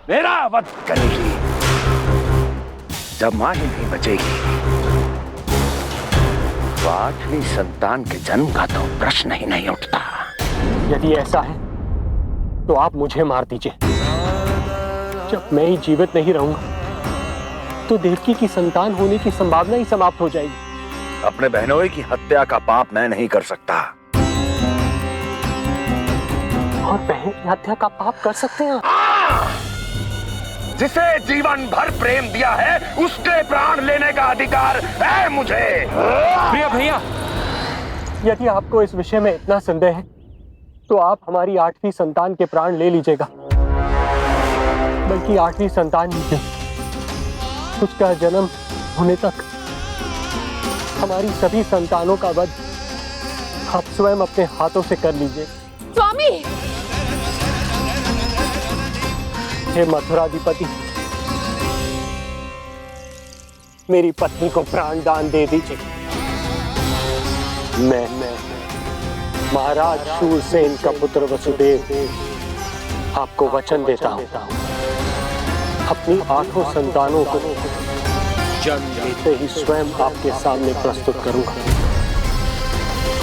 S7: मेरा वध करेगी। जब मां ही नहीं बचेगी तो 8वीं संतान के जन्म का तो प्रश्न ही नहीं उठता।
S12: यदि ऐसा है तो आप मुझे मार दीजिए। जब मैं ही जीवित नहीं रहूंगा तो देवकी की संतान होने की संभावना ही समाप्त हो जाएगी।
S7: अपने बहनोई की हत्या का पाप मैं नहीं कर सकता।
S12: और बहन की हत्या का पाप कर सकते हैं?
S7: जिसे जीवन भर प्रेम दिया है उसके प्राण लेने का अधिकार है मुझे।
S12: प्रिय भैया, यदि आपको इस विषय में इतना संदेह है तो आप हमारी 8वीं संतान के प्राण ले लीजिएगा। बल्कि 8वीं संतान ही क्यों, उसका जन्म होने तक हमारी सभी संतानों का वध आप स्वयं अपने हाथों से कर लीजिए।
S3: स्वामी!
S12: हे मथुराधिपति, मेरी पत्नी को प्राण दान दे दीजिए। मैं महाराज शूरसेन का पुत्र वसुदेव आपको वचन देता हूं, अपनी 8 संतानों को जन्म लेते ही स्वयं आपके सामने प्रस्तुत करूंगा।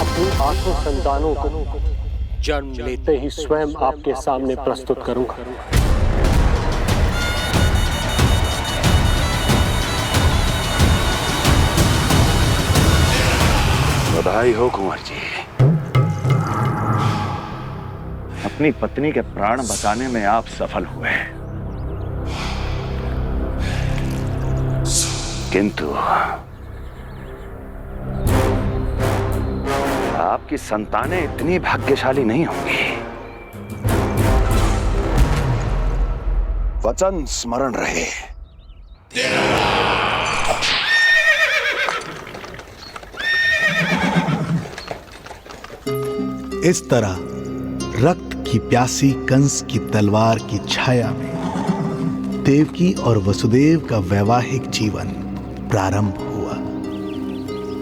S12: अपनी 8 संतानों को जन्म लेते ही स्वयं आपके सामने प्रस्तुत करूंगा।
S7: बधाई हो कुंवर जी, अपनी पत्नी के प्राण बचाने में आप सफल हुए। किंतु आपकी संतानें इतनी भाग्यशाली नहीं होंगी। वचन स्मरण रहे।
S1: इस तरह रक्त की प्यासी कंस की तलवार की छाया में देवकी और वसुदेव का वैवाहिक जीवन प्रारंभ हुआ।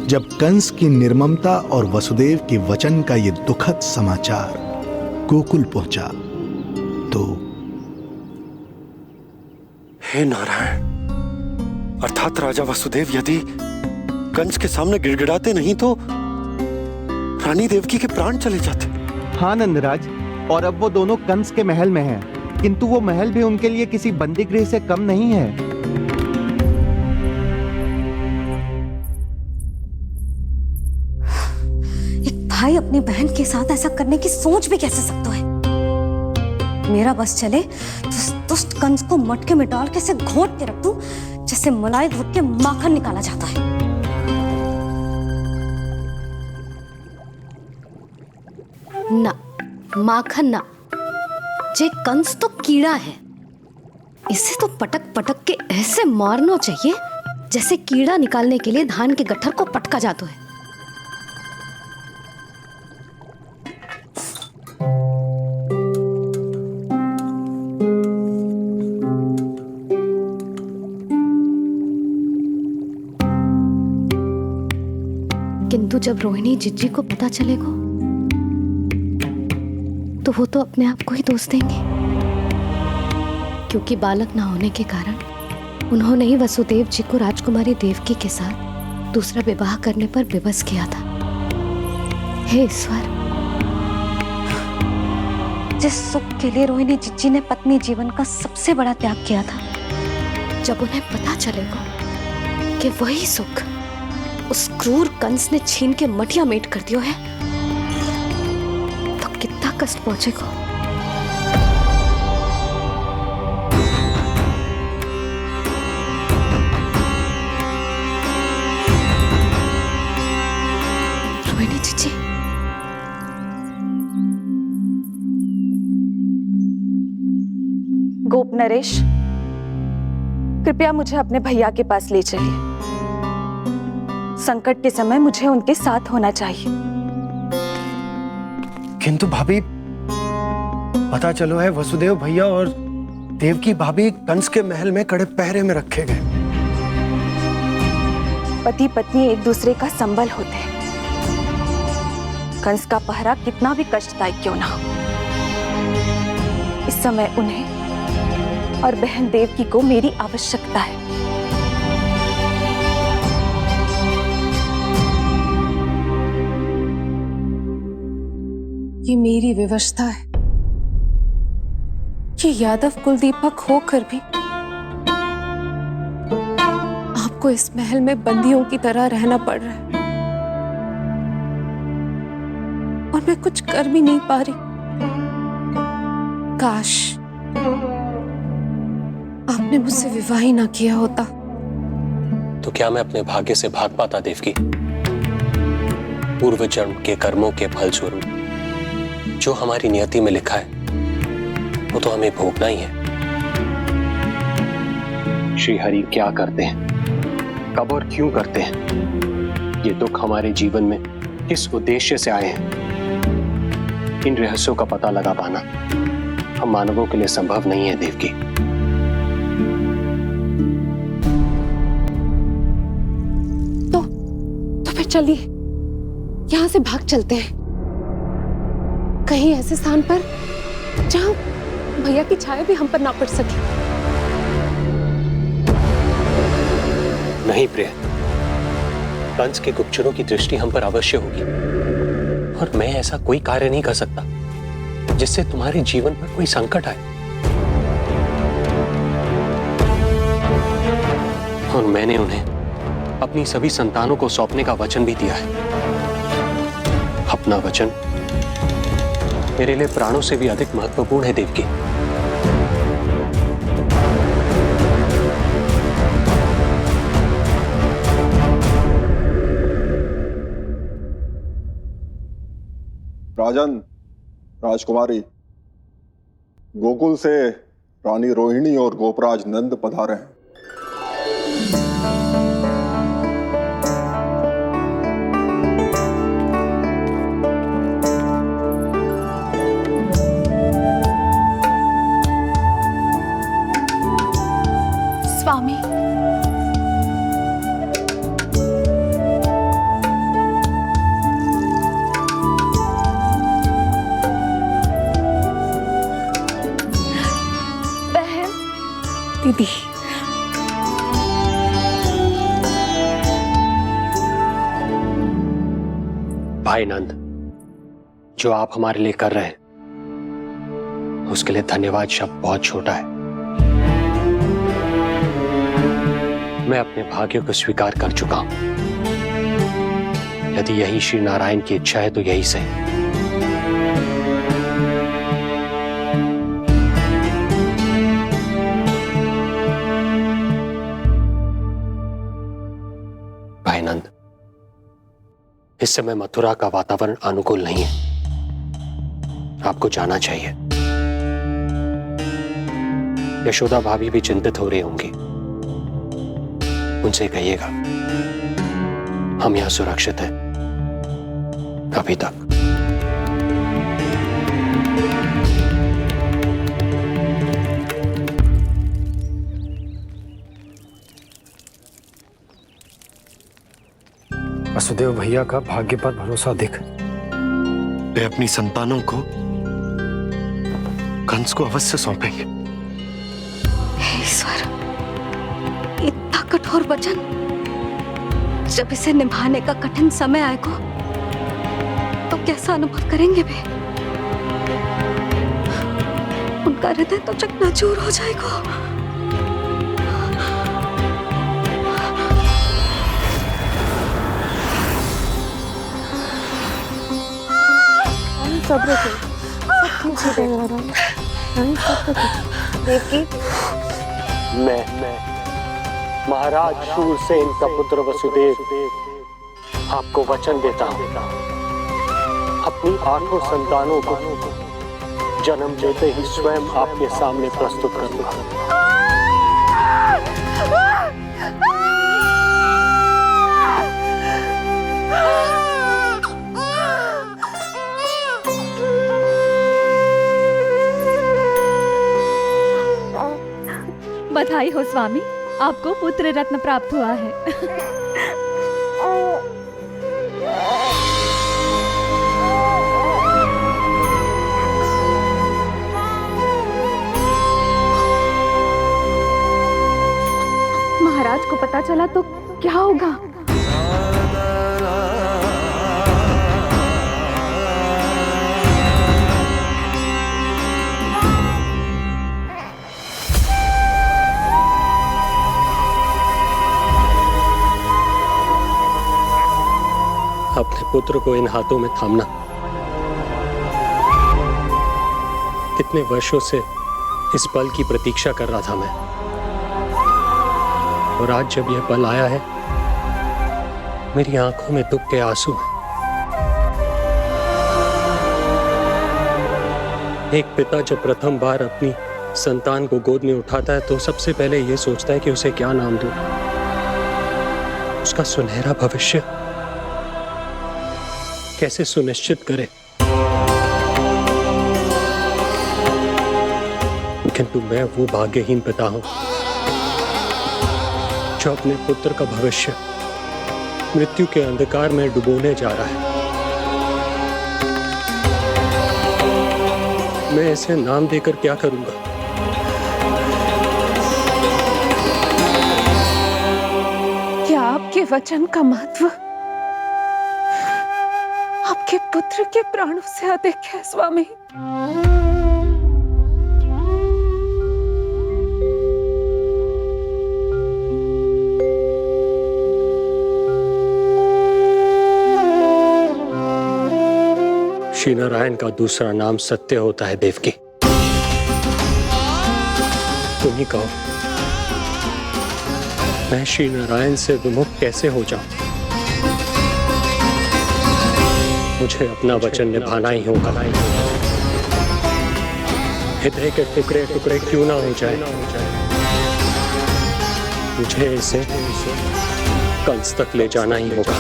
S1: जब कंस की निर्ममता और वसुदेव के वचन का यह दुखद समाचार गोकुल पहुंचा तो
S14: हे नारायण, अर्थात राजा वसुदेव यदि कंस के सामने गिड़गिड़ाते नहीं तो रानी देवकी के प्राण चले जाते।
S15: हाँ नंदराज, और अब वो दोनों कंस के महल में हैं, किंतु वो महल भी उनके लिए किसी बंदी गृह से कम नहीं है।
S8: एक भाई अपनी बहन के साथ ऐसा करने की सोच भी कैसे सकता है? मेरा बस चले तो उस दुष्ट कंस को मटके में डाल के इसे घोट के रख दूं, जैसे मलाई घोट के माखन निकाला जाता है। ना, माखन ना, जे कंस तो कीड़ा है, इसे तो पटक पटक के ऐसे मारना चाहिए जैसे कीड़ा निकालने के लिए धान के गट्ठर को पटका जाता है। किंतु जब रोहिणी जिज्जी को पता चलेगा तो वो तो अपने आप को ही दोष देंगे, क्योंकि बालक ना होने के कारण उन्होंने ही वसुदेव जी को राजकुमारी देवकी के साथ दूसरा विवाह करने पर विवश किया था। हे ईश्वर, जिस सुख के लिए रोहिणी जिज्जी ने पत्नी जीवन का सबसे बड़ा त्याग किया था, जब उन्हें पता चलेगा कि वही सुख उस क्रूर कंस ने छीन के मटिया मेट कर दिया है, तो कितना कष्ट पहुंचेगा। रोहिणी जीजी,
S9: गोप नरेश, कृपया मुझे अपने भैया के पास ले चलिए। संकट के समय मुझे उनके साथ होना चाहिए।
S14: किंतु भाभी, पता चलो है वसुदेव भैया और देवकी भाभी कंस के महल में कड़े पहरे में रखे गए।
S9: पति पत्नी एक दूसरे का संबल होते हैं। कंस का पहरा कितना भी कष्टदायक क्यों ना हो, इस समय उन्हें और बहन देवकी को मेरी आवश्यकता है।
S3: ये मेरी विवशता है कि यादव कुलदीपक होकर भी आपको इस महल में बंदियों की तरह रहना पड़ रहा है, और मैं कुछ कर भी नहीं पा रही। काश आपने मुझसे विवाह ही ना किया होता।
S12: तो क्या मैं अपने भाग्य से भाग पाता देवकी? पूर्व जन्म के कर्मों के फलस्वरूप जो हमारी नियति में लिखा है वो तो हमें भोगना ही है। श्री हरि क्या करते हैं, कब और क्यों करते हैं, ये दुख हमारे जीवन में किस उद्देश्य से आए हैं, इन रहस्यों का पता लगा पाना हम मानवों के लिए संभव नहीं है देवकी।
S3: तो फिर चलिए यहां से भाग चलते हैं, कहीं ऐसे स्थान पर जहां भैया की छाया भी हम पर ना पड़ सके।
S12: नहीं प्रिय, कंस के गुप्तचरों की दृष्टि हम पर अवश्य होगी, और मैं ऐसा कोई कार्य नहीं कर सकता जिससे तुम्हारे जीवन पर कोई संकट आए। और मैंने उन्हें अपनी सभी संतानों को सौंपने का वचन भी दिया है। अपना वचन मेरे लिए प्राणों से भी अधिक महत्वपूर्ण है देवकी।
S16: राजन, राजकुमारी, गोकुल से रानी रोहिणी और गोपराज नंद पधारे हैं।
S3: स्वामी, बहन, दीदी,
S12: भाई नंद, जो आप हमारे लिए कर रहे हैं उसके लिए धन्यवाद शब्द बहुत छोटा है। मैं अपने भाग्य को स्वीकार कर चुका हूं। यदि यही श्री नारायण की इच्छा है तो यही सही। भाई नंद, इस समय मथुरा का वातावरण अनुकूल नहीं है, आपको जाना चाहिए। यशोदा भाभी भी चिंतित हो रही होंगी, उनसे कहिएगा हम यहां सुरक्षित हैं अभी तक।
S14: वसुदेव भैया का भाग्य पर भरोसा दिख, वे अपनी संतानों को कंस को अवश्य सौंपेंगे।
S8: ईश्वर, इतना कठोर वचन, जब इसे निभाने का कठिन समय आएगा तो कैसा अनुभव करेंगे वे? उनका हृदय तो चकनाचूर हो जाएगा।
S17: सब्र करो, सब ठीक हो जाएगा। देवकी,
S12: मैं महाराज शूरसेन का पुत्र वसुदेव आपको वचन देता हूं, अपनी 8 संतानों को जन्म देते ही स्वयं आपके सामने प्रस्तुत करूंगा।
S18: बधाई हो स्वामी, आपको पुत्र रत्न प्राप्त हुआ है। महाराज को पता चला तो क्या होगा?
S12: अपने पुत्र को इन हाथों में थामना। कितने वर्षों से इस पल की प्रतीक्षा कर रहा था मैं, और आज जब यह पल आया है, मेरी आंखों में दुख के आंसू हैं। एक पिता जब प्रथम बार अपनी संतान को गोद में उठाता है तो सबसे पहले यह सोचता है कि उसे क्या नाम दूं, उसका सुनहरा भविष्य कैसे सुनिश्चित करे। किंतु मैं वो भाग्यहीन पिता हूं जो अपने पुत्र का भविष्य मृत्यु के अंधकार में डुबोने जा रहा है। मैं इसे नाम देकर क्या करूंगा?
S3: क्या आपके वचन का महत्व आपके पुत्र के प्राणों से अधिक है स्वामी?
S12: श्री नारायण का दूसरा नाम सत्य होता है देवकी। तुम ही कहो, मैं श्री नारायण से विमुख कैसे हो जाऊं? मुझे अपना वचन निभाना ही होगा। हृदय के टुकड़े टुकड़े क्यों ना हो जाए, मुझे इसे कंस तक ले जाना ही होगा।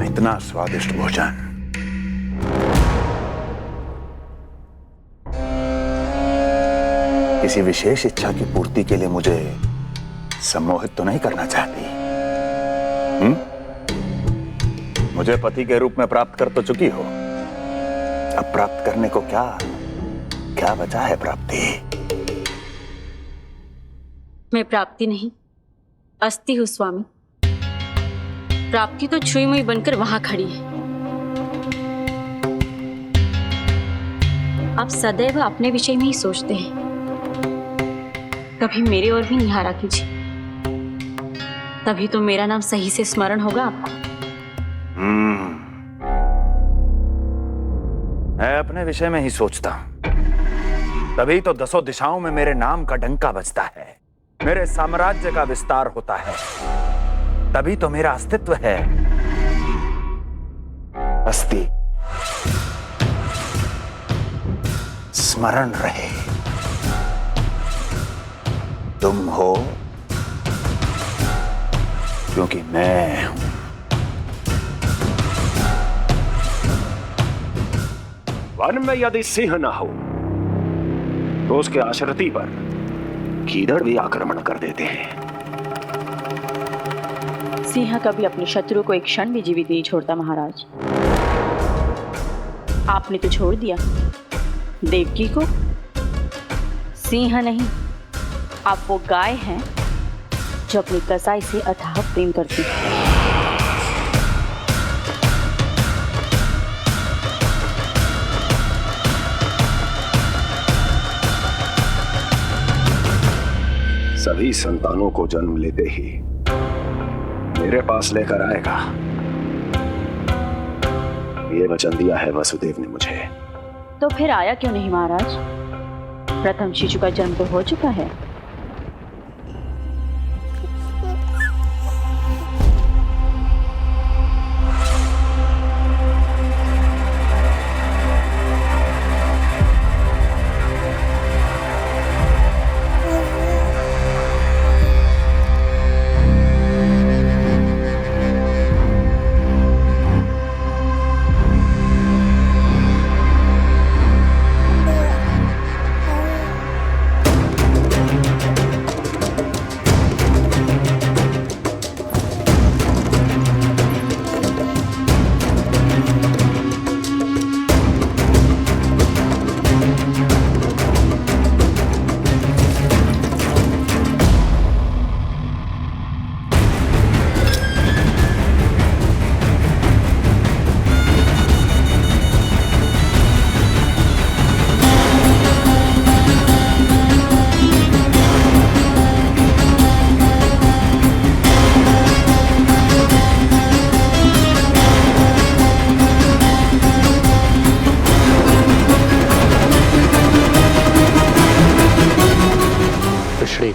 S11: इतना स्वादिष्ट भोजन किसी विशेष इच्छा की पूर्ति के लिए मुझे सम्मोहित तो नहीं करना चाहती? मुझे पति के रूप में प्राप्त कर तो चुकी हो, अब प्राप्त करने को क्या
S7: क्या बचा है प्राप्ति?
S19: मैं प्राप्ति नहीं, अस्थि हूँ स्वामी। प्राप्ति तो छुई मुई बनकर वहां खड़ी है। आप सदैव अपने विषय में ही सोचते हैं, कभी मेरे ओर भी निहारा कीजिए, तभी तो मेरा नाम सही से स्मरण होगा आपको।
S11: मैं अपने विषय में ही सोचता हूं, तभी तो दसों दिशाओं में मेरे नाम का डंका बजता है, मेरे साम्राज्य का विस्तार होता है, तभी तो मेरा अस्तित्व है। अस्थि स्मरण रहे, तुम हो क्योंकि मैं हूं।
S7: वन में यदि सिंह न हो तो उसके आश्रिति पर गीदड़ भी आक्रमण कर देते हैं।
S19: सिंह कभी अपने शत्रु को एक क्षण भी जीवित नहीं छोड़ता महाराज। आपने तो छोड़ दिया देवकी को। सिंह नहीं, आप वो गाय हैं जो अपनी कसाई से अथाह प्रेम करती है।
S7: सभी संतानों को जन्म लेते ही मेरे पास लेकर आएगा, ये वचन दिया है वसुदेव ने मुझे।
S19: तो फिर आया क्यों नहीं महाराज? प्रथम शिशु का जन्म तो हो चुका है।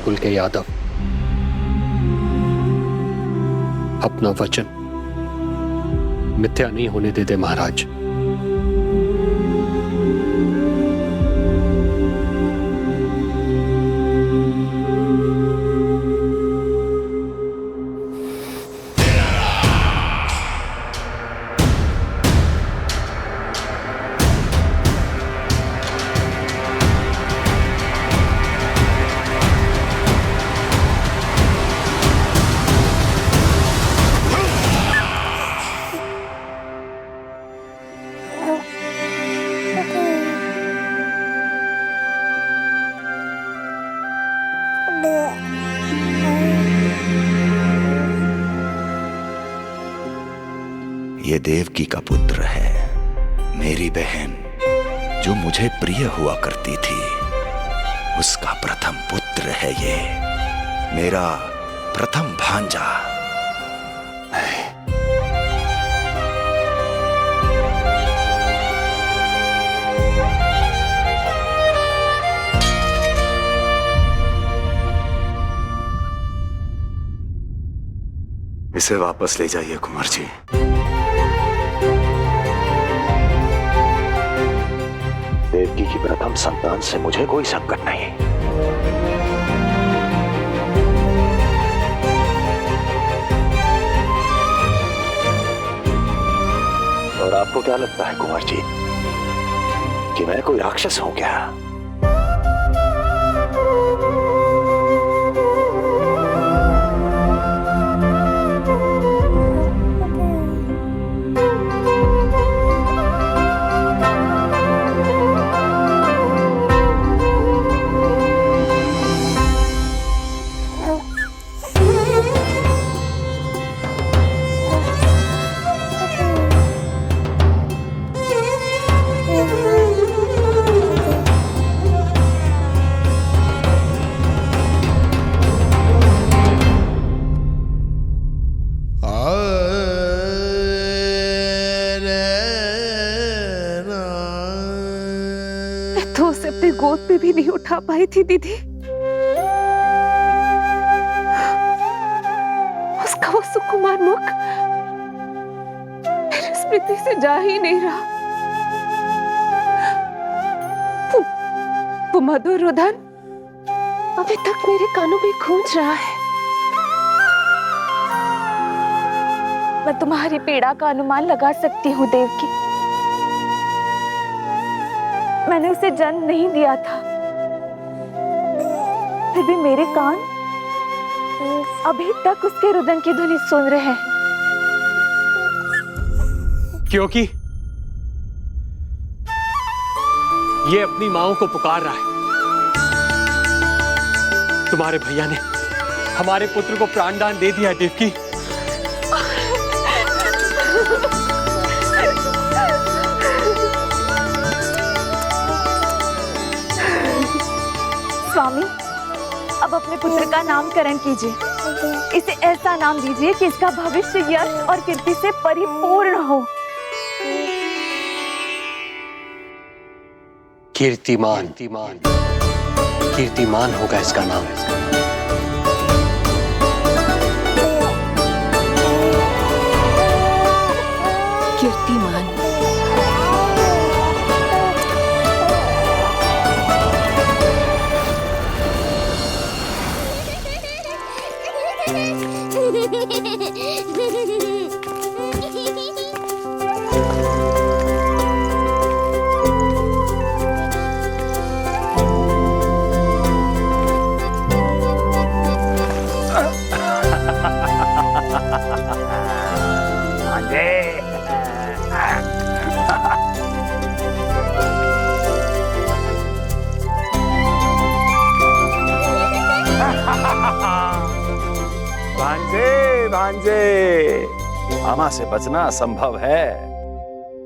S12: कुल के यादव अपना वचन मिथ्या नहीं होने देते महाराज।
S11: ये देवकी का पुत्र है, मेरी बहन जो मुझे प्रिय हुआ करती थी, उसका प्रथम पुत्र है ये, मेरा प्रथम भांजा। इसे वापस ले जाइए कुंवर जी।
S7: देवकी की प्रथम संतान से मुझे कोई संकट नहीं। और आपको क्या लगता है कुंवर जी कि मैं कोई राक्षस हूं क्या?
S3: पे भी नहीं उठा पाई थी दीदी। उसका वो सुकुमार मुख मेरी स्मृति से जा ही नहीं रहा। वो मधुर रुदन अभी तक मेरे कानों में गूंज रहा है। मैं तुम्हारी पीड़ा का अनुमान लगा सकती हूँ देवकी। मैंने उसे जन्म नहीं दिया था, फिर भी मेरे कान अभी तक उसके रुदन की ध्वनि सुन रहे हैं।
S12: क्योंकि ये अपनी माओ को पुकार रहा है। तुम्हारे भैया ने हमारे पुत्र को प्राणदान दे दिया देवकी।
S18: स्वामी, अब अपने पुत्र का नामकरण कीजिए। इसे ऐसा नाम दीजिए कि इसका भविष्य यश और कीर्ति से परिपूर्ण हो।
S14: कीर्तिमान कीर्तिमान होगा इसका नाम।
S6: कीर्तिमान।
S11: भांजे भांजे, मामा से बचना असंभव है।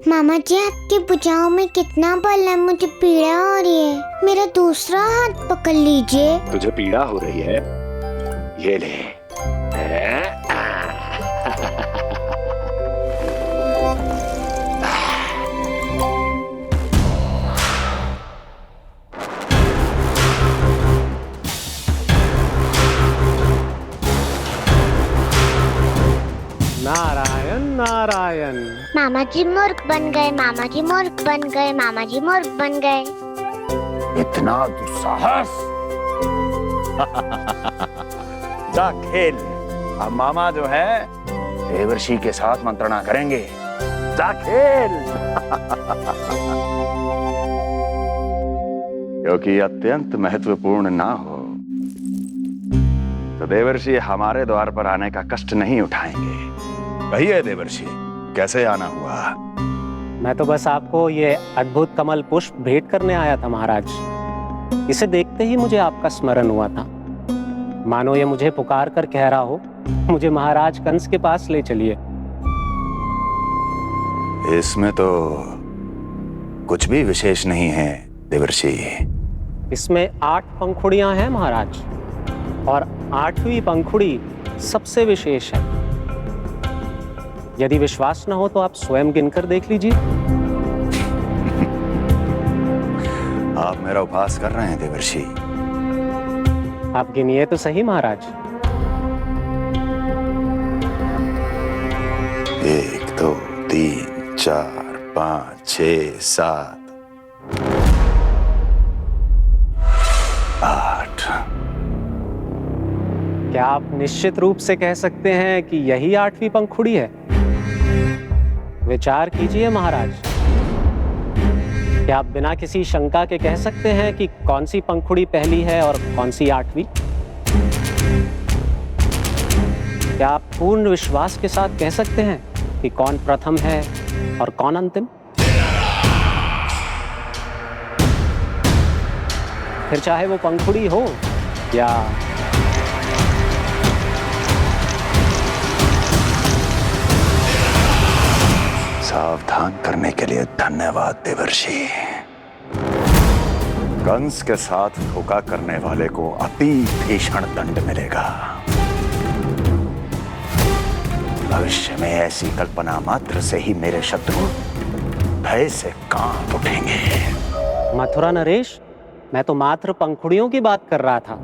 S17: मामा जी, आपकी भुजाओं में कितना बल है, मुझे पीड़ा हो रही है। मेरा दूसरा हाथ पकड़ लीजिए।
S11: तुझे पीड़ा हो रही है? ये ले।
S12: नारायण नारायण।
S17: मामा जी मूर्ख बन गए, मामा जी मूर्ख बन गए, मामा जी मूर्ख बन गए।
S11: इतना दुस्साहस। जा खेल। अब मामा जो है देवर्षि के साथ मंत्रणा करेंगे। जा खेल। क्योंकि अत्यंत महत्वपूर्ण ना हो तो देवर्षि हमारे द्वार पर आने का कष्ट नहीं उठाएंगे। कहिए देवर्षि, कैसे आना हुआ?
S4: मैं तो बस आपको ये अद्भुत कमल पुष्प भेंट करने आया था महाराज। इसे देखते ही मुझे आपका स्मरण हुआ था। मानो ये मुझे पुकार कर कह रहा हो, मुझे महाराज कंस के पास ले चलिए।
S11: इसमें तो कुछ भी विशेष नहीं है देवर्षि।
S4: इसमें 8 पंखुड़ियां हैं महाराज, और 8वीं पंखुड़ी सबसे विशेष है। यदि विश्वास न हो तो आप स्वयं गिनकर देख लीजिए।
S11: आप मेरा उपहास कर रहे हैं देवर्षि।
S4: आप गिनिए तो सही महाराज।
S11: 1 2 3 4 5 6 7 8।
S4: क्या आप निश्चित रूप से कह सकते हैं कि यही 8वीं पंखुड़ी है? विचार कीजिए महाराज। क्या आप बिना किसी शंका के कह सकते हैं कि कौन सी पंखुड़ी पहली है और कौन सी 8वीं? क्या आप पूर्ण विश्वास के साथ कह सकते हैं कि कौन प्रथम है और कौन अंतिम? फिर चाहे वो पंखुड़ी हो या
S11: सावधान करने के लिए धन्यवाद देवर्षि। कंस के साथ धोखा करने वाले को अति भीषण दंड मिलेगा। भविष्य में ऐसी कल्पना मात्र से ही मेरे शत्रु भय से कांप उठेंगे।
S4: मथुरा नरेश,
S12: मैं तो मात्र पंखुड़ियों की बात कर रहा था।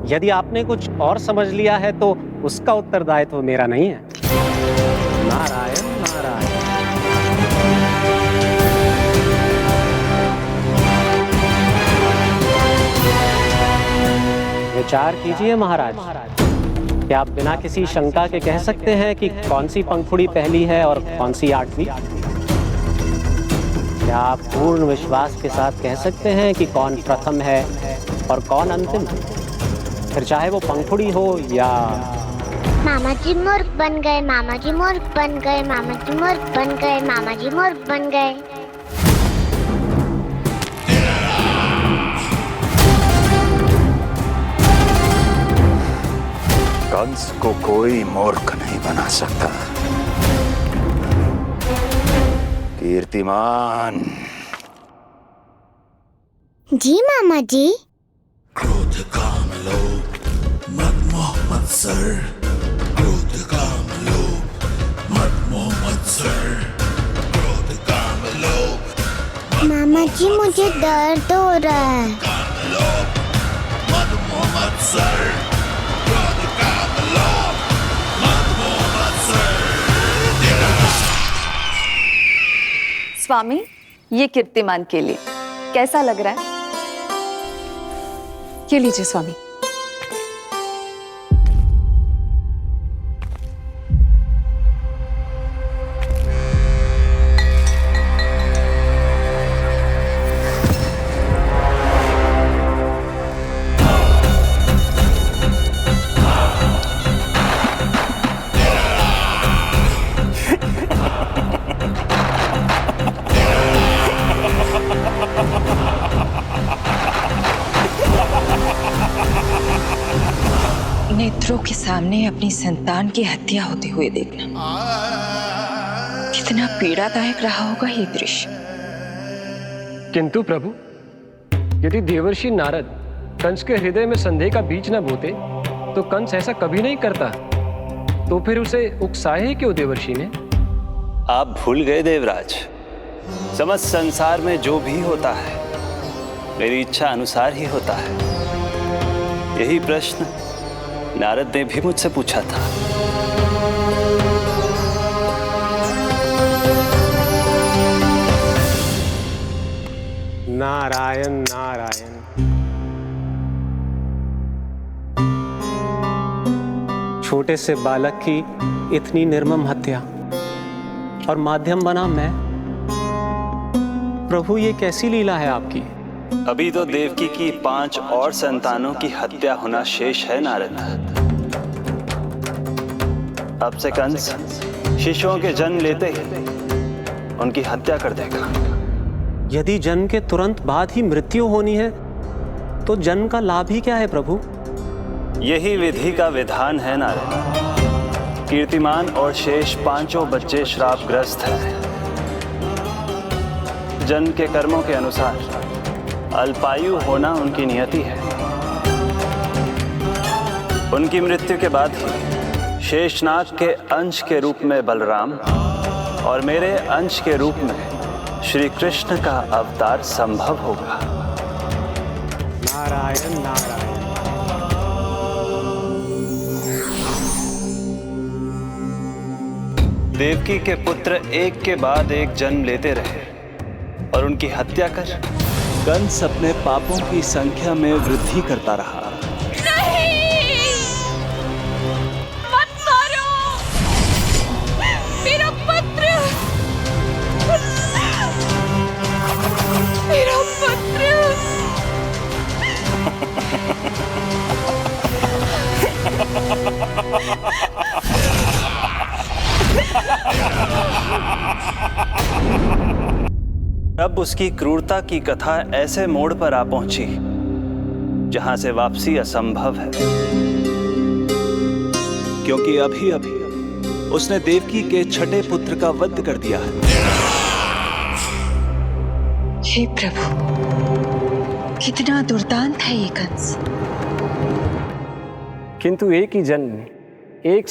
S12: यदि आपने कुछ और समझ लिया है तो उसका उत्तरदायित्व मेरा नहीं है। नारायण नारायण। विचार कीजिए महाराज, क्या आप बिना किसी शंका के कह सकते हैं कि कौन सी पंखुड़ी पहली है और कौन सी आठवीं? क्या आप पूर्ण विश्वास के साथ कह सकते हैं कि कौन प्रथम है और कौन अंतिम? फिर चाहे वो पंखुड़ी हो या...
S17: मामा जी मूर्ख बन गए, मामा जी मूर्ख बन गए, मामा जी मूर्ख बन गए, मामा जी मूर्ख बन गए।
S11: कंस को कोई मूर्ख नहीं बना सकता। कीर्तिमान।
S17: जी मामा जी।
S2: क्रोध काम लोभ मद मोह मत्सर, क्रोध काम लोभ मद मोह मत्सर, क्रोध काम लोभ।
S17: मामा जी मुझे दर्द हो रहा है।
S2: काम लोभ मद मोह मत्सर, क्रोध काम लोभ मद मोह मत्सर।
S18: स्वामी, ये कीर्तिमान के लिए कैसा लग रहा है?
S20: ये लीजिए स्वामी।
S6: नेत्रों के सामने अपनी संतान की हत्या होते हुए देखना कितना पीड़ादायक रहा होगा ये दृश्य।
S4: किंतु प्रभु, यदि देवर्षि नारद कंस के हृदय में संदेह का बीज न बोते तो कंस ऐसा कभी नहीं करता। तो फिर उसे उकसाए ही क्यों देवर्षि ने?
S5: आप भूल गए देवराज, समस्त संसार में जो भी होता है मेरी इच्छा अनुसार ही होता है। यही प्रश्न नारद ने भी मुझसे पूछा था।
S12: नारायण नारायण। छोटे से बालक की इतनी निर्मम हत्या और माध्यम बना मैं। प्रभु, ये कैसी लीला है आपकी?
S5: अभी तो देवकी की 5 और संतानों की हत्या होना शेष है नारद। अब से कंस शिशुओं के जन्म लेते ही उनकी हत्या कर देगा।
S12: यदि जन्म के तुरंत बाद ही मृत्यु होनी है तो जन्म का लाभ ही क्या है प्रभु?
S5: यही विधि का विधान है नारद। कीर्तिमान और शेष 5 बच्चे श्रापग्रस्त हैं। जन्म के कर्मों के अनुसार अल्पायु होना उनकी नियति है। उनकी मृत्यु के बाद ही शेषनाग के अंश के रूप में बलराम और मेरे अंश के रूप में श्री कृष्ण का अवतार संभव होगा।
S12: नारायण नारायण।
S5: देवकी के पुत्र एक के बाद एक जन्म लेते रहे और उनकी हत्या कर कंस अपने पापों की संख्या में वृद्धि करता रहा।
S10: नहीं! मत मारो! मेरा पुत्र! मेरा पुत्र!
S5: अब उसकी क्रूरता की कथा ऐसे मोड़ पर आ पहुंची जहां से वापसी असंभव है, क्योंकि अभी अभी उसने देवकी के छठे पुत्र का वध कर दिया है।
S6: हे प्रभु, कितना दुर्दांत है ये कंस।
S4: किंतु एक ही जन्म में एक